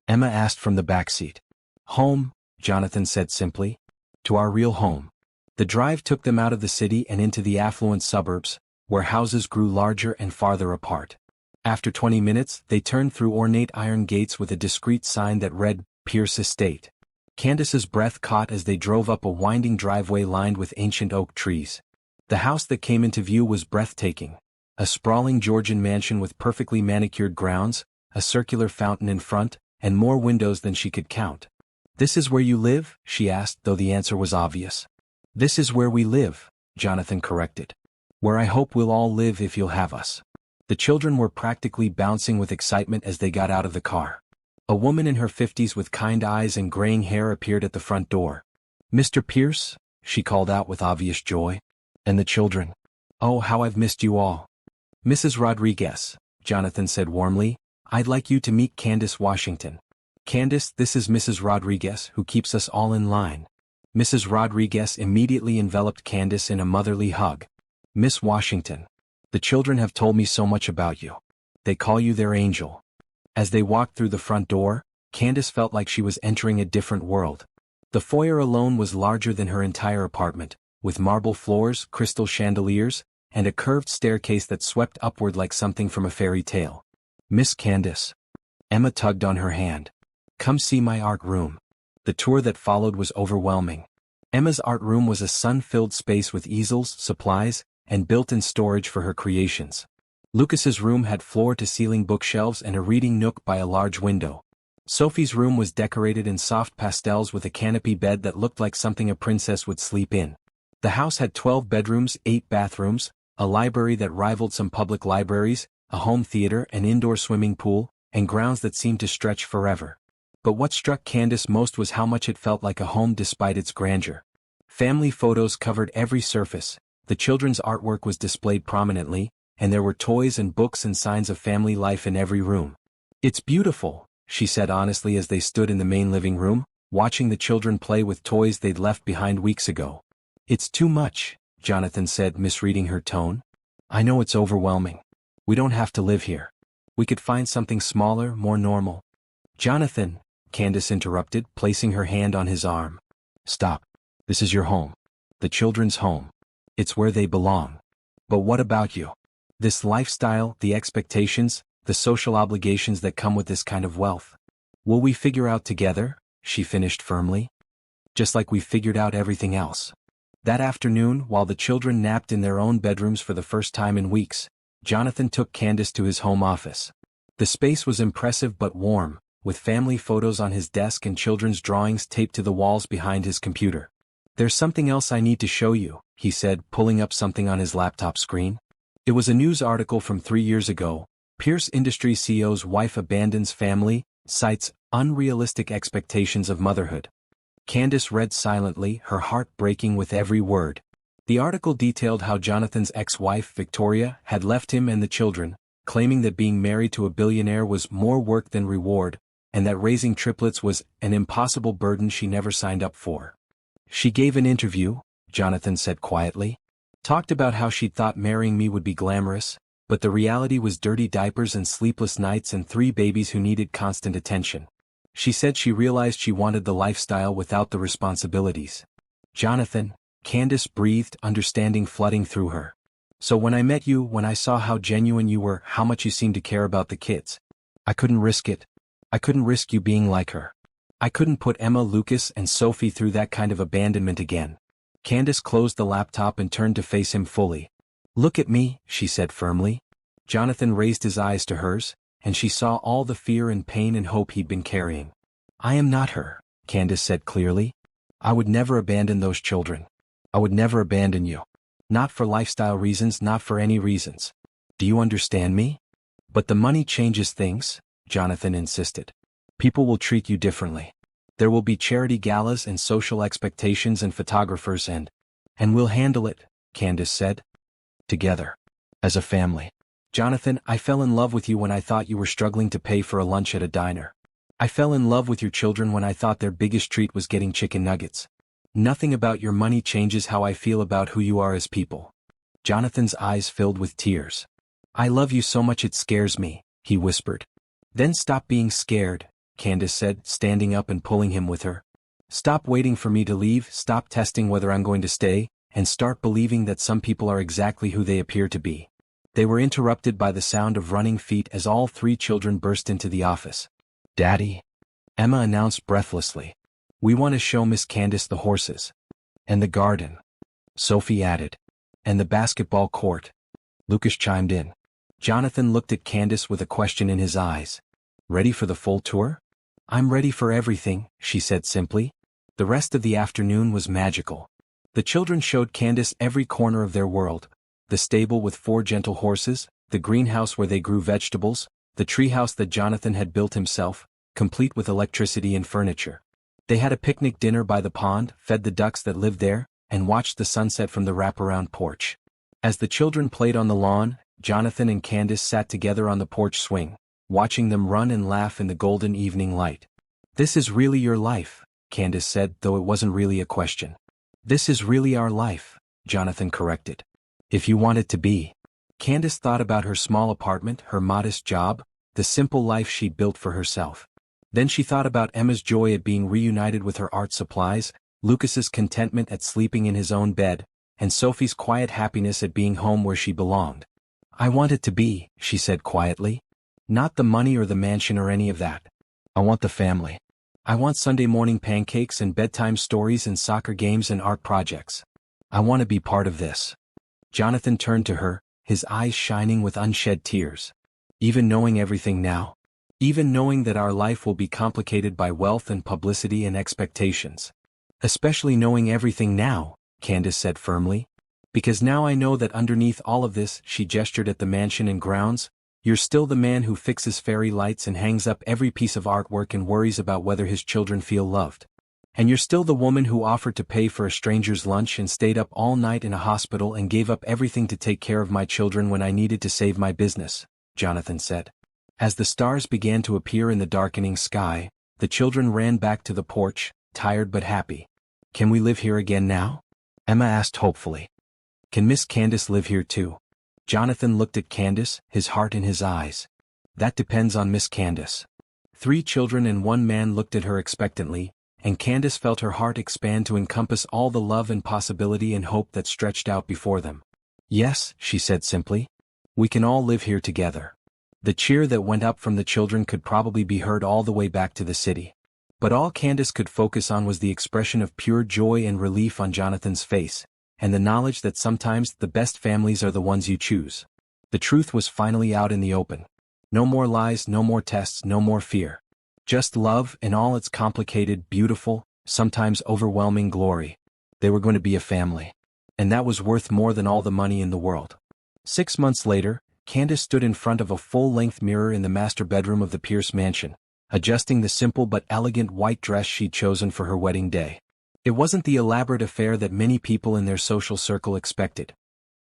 Emma asked from the back seat. "Home," Jonathan said simply. "To our real home." The drive took them out of the city and into the affluent suburbs, where houses grew larger and farther apart. After 20 minutes, they turned through ornate iron gates with a discreet sign that read, "Pierce Estate." Candace's breath caught as they drove up a winding driveway lined with ancient oak trees. The house that came into view was breathtaking. A sprawling Georgian mansion with perfectly manicured grounds, a circular fountain in front, and more windows than she could count. "This is where you live?" she asked, though the answer was obvious. "This is where we live," Jonathan corrected. "Where I hope we'll all live if you'll have us." The children were practically bouncing with excitement as they got out of the car. A woman in her 50s with kind eyes and graying hair appeared at the front door. "Mr. Pierce?" she called out with obvious joy. "And the children. Oh, how I've missed you all." "Mrs. Rodriguez," Jonathan said warmly, "I'd like you to meet Candace Washington. Candace, this is Mrs. Rodriguez, who keeps us all in line." Mrs. Rodriguez immediately enveloped Candace in a motherly hug. "Miss Washington, the children have told me so much about you. They call you their angel. As they walked through the front door, Candace felt like she was entering a different world. The foyer alone was larger than her entire apartment, with marble floors, crystal chandeliers, and a curved staircase that swept upward like something from a fairy tale. "Miss Candace." Emma tugged on her hand. "Come see my art room." The tour that followed was overwhelming. Emma's art room was a sun-filled space with easels, supplies, and built-in storage for her creations. Lucas's room had floor-to-ceiling bookshelves and a reading nook by a large window. Sophie's room was decorated in soft pastels with a canopy bed that looked like something a princess would sleep in. The house had 12 bedrooms, 8 bathrooms, a library that rivaled some public libraries, a home theater, an indoor swimming pool, and grounds that seemed to stretch forever. But what struck Candace most was how much it felt like a home despite its grandeur. Family photos covered every surface, the children's artwork was displayed prominently, and there were toys and books and signs of family life in every room. "It's beautiful," she said honestly as they stood in the main living room, watching the children play with toys they'd left behind weeks ago. "It's too much," Jonathan said, misreading her tone. "I know it's overwhelming. We don't have to live here. We could find something smaller, more normal." "Jonathan," Candace interrupted, placing her hand on his arm. "Stop. This is your home. The children's home. It's where they belong. But what about you? This lifestyle, the expectations, the social obligations that come with this kind of wealth. Will we figure out together?" she finished firmly. "Just like we figured out everything else." That afternoon, while the children napped in their own bedrooms for the first time in weeks, Jonathan took Candace to his home office. The space was impressive but warm, with family photos on his desk and children's drawings taped to the walls behind his computer. "There's something else I need to show you," he said, pulling up something on his laptop screen. It was a news article from 3 years ago. Pierce Industries CEO's wife abandons family, cites unrealistic expectations of motherhood. Candace read silently, her heart breaking with every word. The article detailed how Jonathan's ex-wife, Victoria, had left him and the children, claiming that being married to a billionaire was more work than reward, and that raising triplets was an impossible burden she never signed up for. "She gave an interview," Jonathan said quietly. "Talked about how she'd thought marrying me would be glamorous, but the reality was dirty diapers and sleepless nights and 3 babies who needed constant attention. She said she realized she wanted the lifestyle without the responsibilities." "Jonathan," Candace breathed, understanding flooding through her. "So when I met you, when I saw how genuine you were, how much you seemed to care about the kids, I couldn't risk it. I couldn't risk you being like her. I couldn't put Emma, Lucas, and Sophie through that kind of abandonment again." Candace closed the laptop and turned to face him fully. "Look at me," she said firmly. Jonathan raised his eyes to hers, and she saw all the fear and pain and hope he'd been carrying. "I am not her," Candace said clearly. "I would never abandon those children. I would never abandon you. Not for lifestyle reasons, not for any reasons. Do you understand me?" "But the money changes things," Jonathan insisted. "People will treat you differently. There will be charity galas and social expectations and photographers and we'll handle it," Candace said. "Together. As a family. Jonathan, I fell in love with you when I thought you were struggling to pay for a lunch at a diner. I fell in love with your children when I thought their biggest treat was getting chicken nuggets. Nothing about your money changes how I feel about who you are as people." Jonathan's eyes filled with tears. "I love you so much it scares me," he whispered. "Then stop being scared," Candace said, standing up and pulling him with her. "Stop waiting for me to leave, stop testing whether I'm going to stay, and start believing that some people are exactly who they appear to be." They were interrupted by the sound of running feet as all 3 children burst into the office. "Daddy," Emma announced breathlessly. "We want to show Miss Candace the horses." "And the garden," Sophie added. "And the basketball court," Lucas chimed in. Jonathan looked at Candace with a question in his eyes. "Ready for the full tour?" "I'm ready for everything," she said simply. The rest of the afternoon was magical. The children showed Candace every corner of their world. The stable with 4 gentle horses, the greenhouse where they grew vegetables, the treehouse that Jonathan had built himself, complete with electricity and furniture. They had a picnic dinner by the pond, fed the ducks that lived there, and watched the sunset from the wraparound porch. As the children played on the lawn, Jonathan and Candace sat together on the porch swing, watching them run and laugh in the golden evening light. "This is really your life," Candace said, though it wasn't really a question. "This is really our life," Jonathan corrected. "If you want it to be." Candace thought about her small apartment, her modest job, the simple life she'd built for herself. Then she thought about Emma's joy at being reunited with her art supplies, Lucas's contentment at sleeping in his own bed, and Sophie's quiet happiness at being home where she belonged. "I want it to be," she said quietly. "Not the money or the mansion or any of that. I want the family. I want Sunday morning pancakes and bedtime stories and soccer games and art projects. I want to be part of this." Jonathan turned to her, his eyes shining with unshed tears. "Even knowing everything now? Even knowing that our life will be complicated by wealth and publicity and expectations? Especially knowing everything now," Candace said firmly. "Because now I know that underneath all of this," she gestured at the mansion and grounds, "you're still the man who fixes fairy lights and hangs up every piece of artwork and worries about whether his children feel loved. And you're still the woman who offered to pay for a stranger's lunch and stayed up all night in a hospital and gave up everything to take care of my children when I needed to save my business," Jonathan said. As the stars began to appear in the darkening sky, the children ran back to the porch, tired but happy. "Can we live here again now?" Emma asked hopefully. "Can Miss Candace live here too?" Jonathan looked at Candace, his heart in his eyes. "That depends on Miss Candace." 3 children and 1 man looked at her expectantly, and Candace felt her heart expand to encompass all the love and possibility and hope that stretched out before them. "Yes," she said simply. "We can all live here together." The cheer that went up from the children could probably be heard all the way back to the city. But all Candace could focus on was the expression of pure joy and relief on Jonathan's face, and the knowledge that sometimes the best families are the ones you choose. The truth was finally out in the open. No more lies, no more tests, no more fear. Just love in all its complicated, beautiful, sometimes overwhelming glory. They were going to be a family. And that was worth more than all the money in the world. 6 months later, Candace stood in front of a full-length mirror in the master bedroom of the Pierce mansion, adjusting the simple but elegant white dress she'd chosen for her wedding day. It wasn't the elaborate affair that many people in their social circle expected.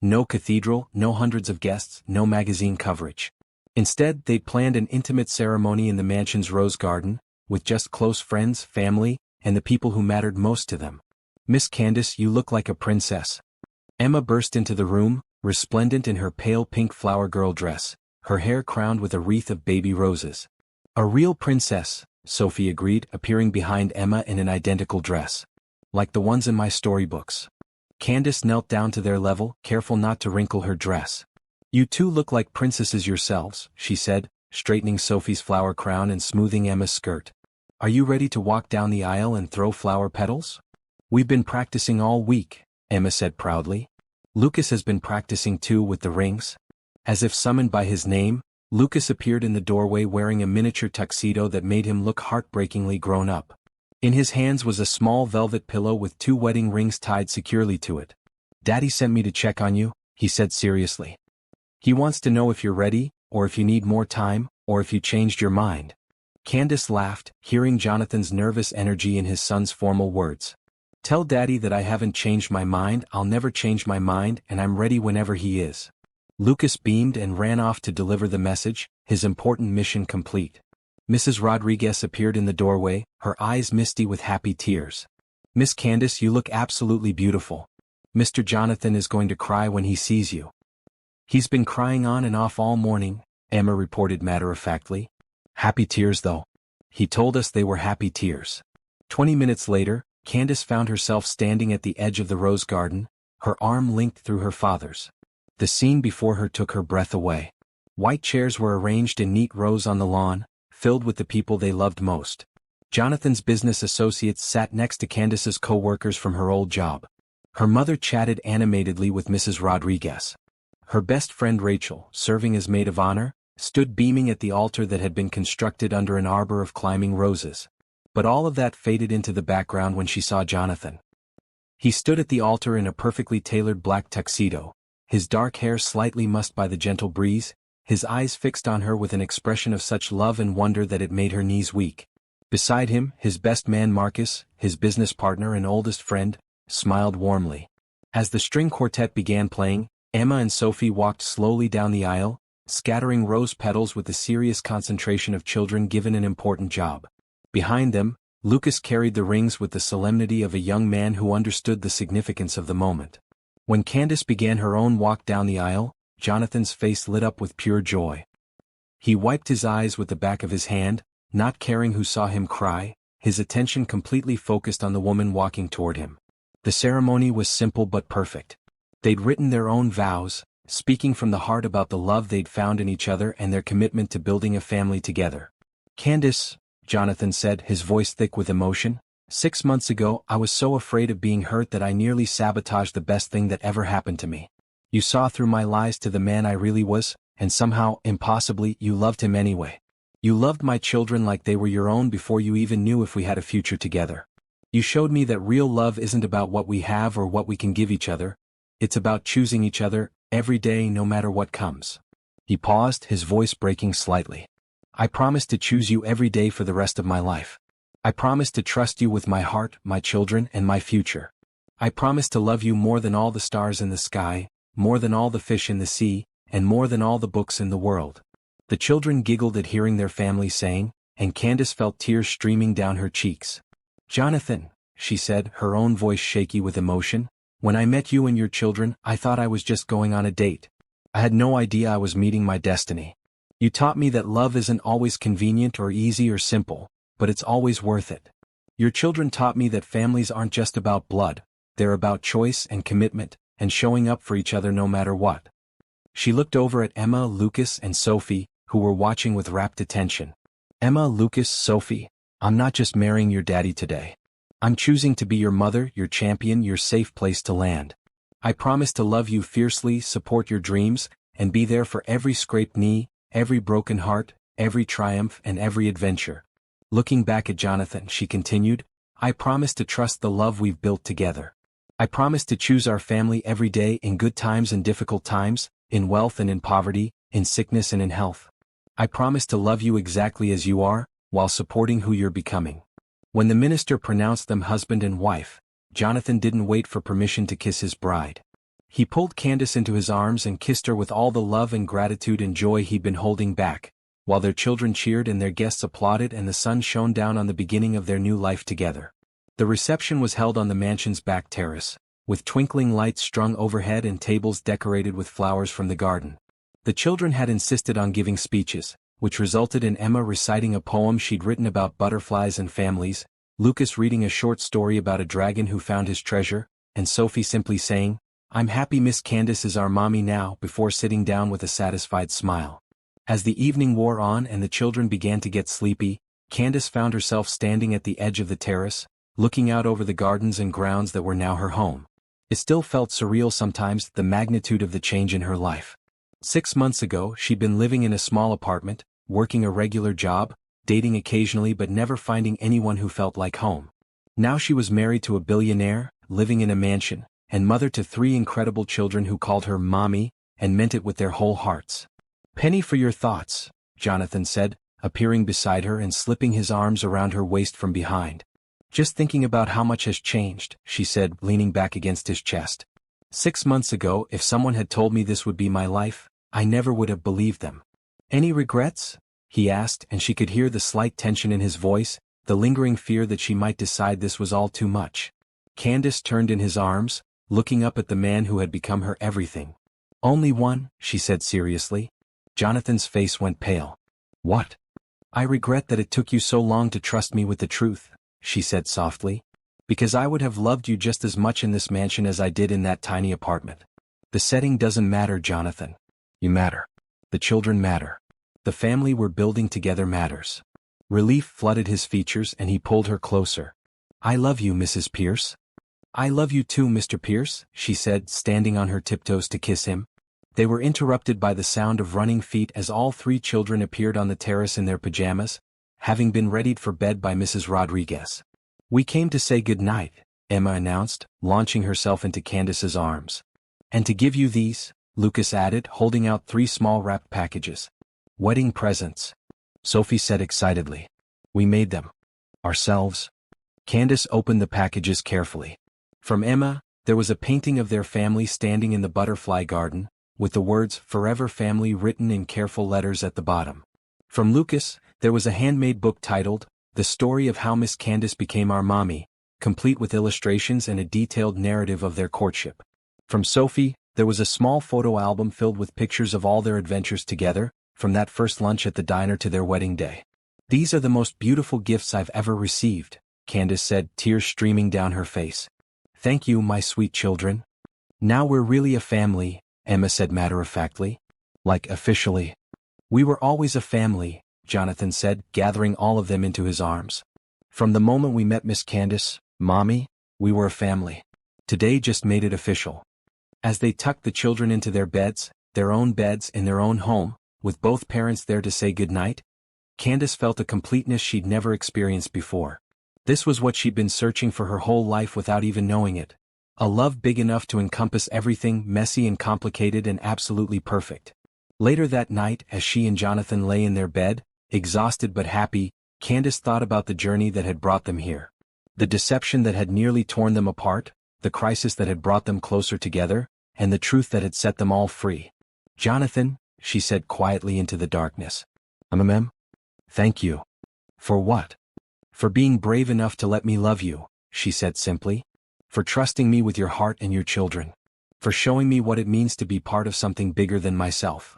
No cathedral, no hundreds of guests, no magazine coverage. Instead, they'd planned an intimate ceremony in the mansion's rose garden, with just close friends, family, and the people who mattered most to them. "Miss Candace, you look like a princess." Emma burst into the room, resplendent in her pale pink flower girl dress, her hair crowned with a wreath of baby roses. "A real princess," Sophie agreed, appearing behind Emma in an identical dress. "Like the ones in my storybooks." Candace knelt down to their level, careful not to wrinkle her dress. "You two look like princesses yourselves," she said, straightening Sophie's flower crown and smoothing Emma's skirt. "Are you ready to walk down the aisle and throw flower petals?" "We've been practicing all week," Emma said proudly. "Lucas has been practicing too with the rings." As if summoned by his name, Lucas appeared in the doorway wearing a miniature tuxedo that made him look heartbreakingly grown up. In his hands was a small velvet pillow with 2 wedding rings tied securely to it. "Daddy sent me to check on you," he said seriously. "He wants to know if you're ready, or if you need more time, or if you changed your mind." Candace laughed, hearing Jonathan's nervous energy in his son's formal words. "Tell Daddy that I haven't changed my mind, I'll never change my mind, and I'm ready whenever he is." Lucas beamed and ran off to deliver the message, his important mission complete. Mrs. Rodriguez appeared in the doorway, her eyes misty with happy tears. "Miss Candace, you look absolutely beautiful. Mr. Jonathan is going to cry when he sees you." "He's been crying on and off all morning," Emma reported matter-of-factly. "Happy tears though. He told us they were happy tears." 20 minutes later, Candace found herself standing at the edge of the rose garden, her arm linked through her father's. The scene before her took her breath away. White chairs were arranged in neat rows on the lawn, filled with the people they loved most. Jonathan's business associates sat next to Candace's co-workers from her old job. Her mother chatted animatedly with Mrs. Rodriguez. Her best friend Rachel, serving as maid of honor, stood beaming at the altar that had been constructed under an arbor of climbing roses. But all of that faded into the background when she saw Jonathan. He stood at the altar in a perfectly tailored black tuxedo, his dark hair slightly mussed by the gentle breeze, his eyes fixed on her with an expression of such love and wonder that it made her knees weak. Beside him, his best man Marcus, his business partner and oldest friend, smiled warmly. As the string quartet began playing, Emma and Sophie walked slowly down the aisle, scattering rose petals with the serious concentration of children given an important job. Behind them, Lucas carried the rings with the solemnity of a young man who understood the significance of the moment. When Candace began her own walk down the aisle, Jonathan's face lit up with pure joy. He wiped his eyes with the back of his hand, not caring who saw him cry, his attention completely focused on the woman walking toward him. The ceremony was simple but perfect. They'd written their own vows, speaking from the heart about the love they'd found in each other and their commitment to building a family together. "Candace," Jonathan said, his voice thick with emotion, "6 months ago I was so afraid of being hurt that I nearly sabotaged the best thing that ever happened to me. You saw through my lies to the man I really was, and somehow, impossibly, you loved him anyway. You loved my children like they were your own before you even knew if we had a future together. You showed me that real love isn't about what we have or what we can give each other. It's about choosing each other, every day no matter what comes." He paused, his voice breaking slightly. "I promise to choose you every day for the rest of my life. I promise to trust you with my heart, my children, and my future. I promise to love you more than all the stars in the sky, more than all the fish in the sea, and more than all the books in the world." The children giggled at hearing their family saying, and Candace felt tears streaming down her cheeks. "Jonathan," she said, her own voice shaky with emotion, "when I met you and your children, I thought I was just going on a date. I had no idea I was meeting my destiny. You taught me that love isn't always convenient or easy or simple, but it's always worth it. Your children taught me that families aren't just about blood, they're about choice and commitment, and showing up for each other no matter what." She looked over at Emma, Lucas, and Sophie, who were watching with rapt attention. "Emma, Lucas, Sophie, I'm not just marrying your daddy today. I'm choosing to be your mother, your champion, your safe place to land. I promise to love you fiercely, support your dreams, and be there for every scraped knee, every broken heart, every triumph, and every adventure." Looking back at Jonathan, she continued, "I promise to trust the love we've built together. I promise to choose our family every day in good times and difficult times, in wealth and in poverty, in sickness and in health. I promise to love you exactly as you are, while supporting who you're becoming." When the minister pronounced them husband and wife, Jonathan didn't wait for permission to kiss his bride. He pulled Candace into his arms and kissed her with all the love and gratitude and joy he'd been holding back, while their children cheered and their guests applauded and the sun shone down on the beginning of their new life together. The reception was held on the mansion's back terrace, with twinkling lights strung overhead and tables decorated with flowers from the garden. The children had insisted on giving speeches, which resulted in Emma reciting a poem she'd written about butterflies and families, Lucas reading a short story about a dragon who found his treasure, and Sophie simply saying, "I'm happy Miss Candace is our mommy now," before sitting down with a satisfied smile. As the evening wore on and the children began to get sleepy, Candace found herself standing at the edge of the terrace, looking out over the gardens and grounds that were now her home. It still felt surreal sometimes, the magnitude of the change in her life. 6 months ago, she'd been living in a small apartment, working a regular job, dating occasionally but never finding anyone who felt like home. Now she was married to a billionaire, living in a mansion, and mother to 3 incredible children who called her mommy, and meant it with their whole hearts. "Penny for your thoughts," Jonathan said, appearing beside her and slipping his arms around her waist from behind. "Just thinking about how much has changed," she said, leaning back against his chest. 6 months ago, if someone had told me this would be my life, I never would have believed them." "Any regrets?" he asked, and she could hear the slight tension in his voice, the lingering fear that she might decide this was all too much. Candace turned in his arms, looking up at the man who had become her everything. "Only one," she said seriously. Jonathan's face went pale. "What?" "I regret that it took you so long to trust me with the truth," she said softly. "Because I would have loved you just as much in this mansion as I did in that tiny apartment. The setting doesn't matter, Jonathan. You matter. The children matter. The family we're building together matters." Relief flooded his features and he pulled her closer. "I love you, Mrs. Pierce." "I love you too, Mr. Pierce," she said, standing on her tiptoes to kiss him. They were interrupted by the sound of running feet as all 3 children appeared on the terrace in their pajamas, having been readied for bed by Mrs. Rodriguez. "We came to say good night," Emma announced, launching herself into Candace's arms. "And to give you these," Lucas added, holding out 3 small wrapped packages. "Wedding presents," Sophie said excitedly. "We made them. Ourselves." Candace opened the packages carefully. From Emma, there was a painting of their family standing in the butterfly garden, with the words "Forever Family" written in careful letters at the bottom. From Lucas, there was a handmade book titled, "The Story of How Miss Candace Became Our Mommy," complete with illustrations and a detailed narrative of their courtship. From Sophie, There was a small photo album filled with pictures of all their adventures together, from that first lunch at the diner to their wedding day. "These are the most beautiful gifts I've ever received," Candace said, tears streaming down her face. "Thank you, my sweet children." "Now we're really a family," Emma said matter-of-factly. "Like, officially." "We were always a family," Jonathan said, gathering all of them into his arms. "From the moment we met Miss Candace, Mommy, we were a family. Today just made it official." As they tucked the children into their own beds in their own home, with both parents there to say goodnight, Candace felt a completeness she'd never experienced before. This was what she'd been searching for her whole life without even knowing it. A love big enough to encompass everything messy and complicated and absolutely perfect. Later that night, as she and Jonathan lay in their bed, exhausted but happy, Candace thought about the journey that had brought them here. The deception that had nearly torn them apart, the crisis that had brought them closer together, and the truth that had set them all free. "Jonathan," she said quietly into the darkness. Thank you." "For what?" "For being brave enough to let me love you," she said simply. "For trusting me with your heart and your children. For showing me what it means to be part of something bigger than myself."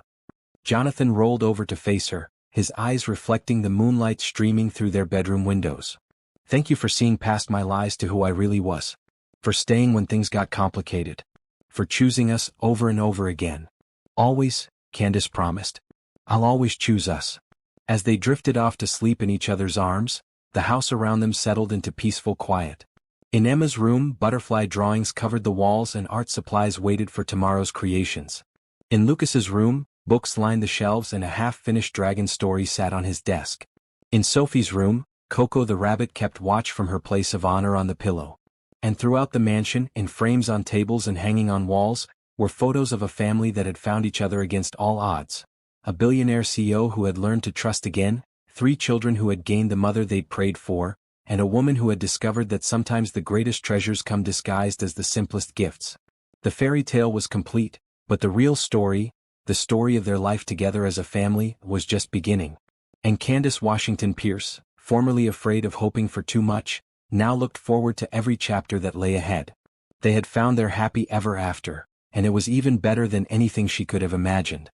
Jonathan rolled over to face her, his eyes reflecting the moonlight streaming through their bedroom windows. "Thank you for seeing past my lies to who I really was. For staying when things got complicated. For choosing us over and over again." "Always," Candace promised. "I'll always choose us." As they drifted off to sleep in each other's arms, the house around them settled into peaceful quiet. In Emma's room, butterfly drawings covered the walls and art supplies waited for tomorrow's creations. In Lucas's room, books lined the shelves and a half-finished dragon story sat on his desk. In Sophie's room, Coco the rabbit kept watch from her place of honor on the pillow. And throughout the mansion, in frames on tables and hanging on walls, were photos of a family that had found each other against all odds. A billionaire CEO who had learned to trust again, 3 children who had gained the mother they'd prayed for, and a woman who had discovered that sometimes the greatest treasures come disguised as the simplest gifts. The fairy tale was complete, but the real story, the story of their life together as a family, was just beginning. And Candace Washington Pierce, formerly afraid of hoping for too much, now looked forward to every chapter that lay ahead. They had found their happy ever after, and it was even better than anything she could have imagined.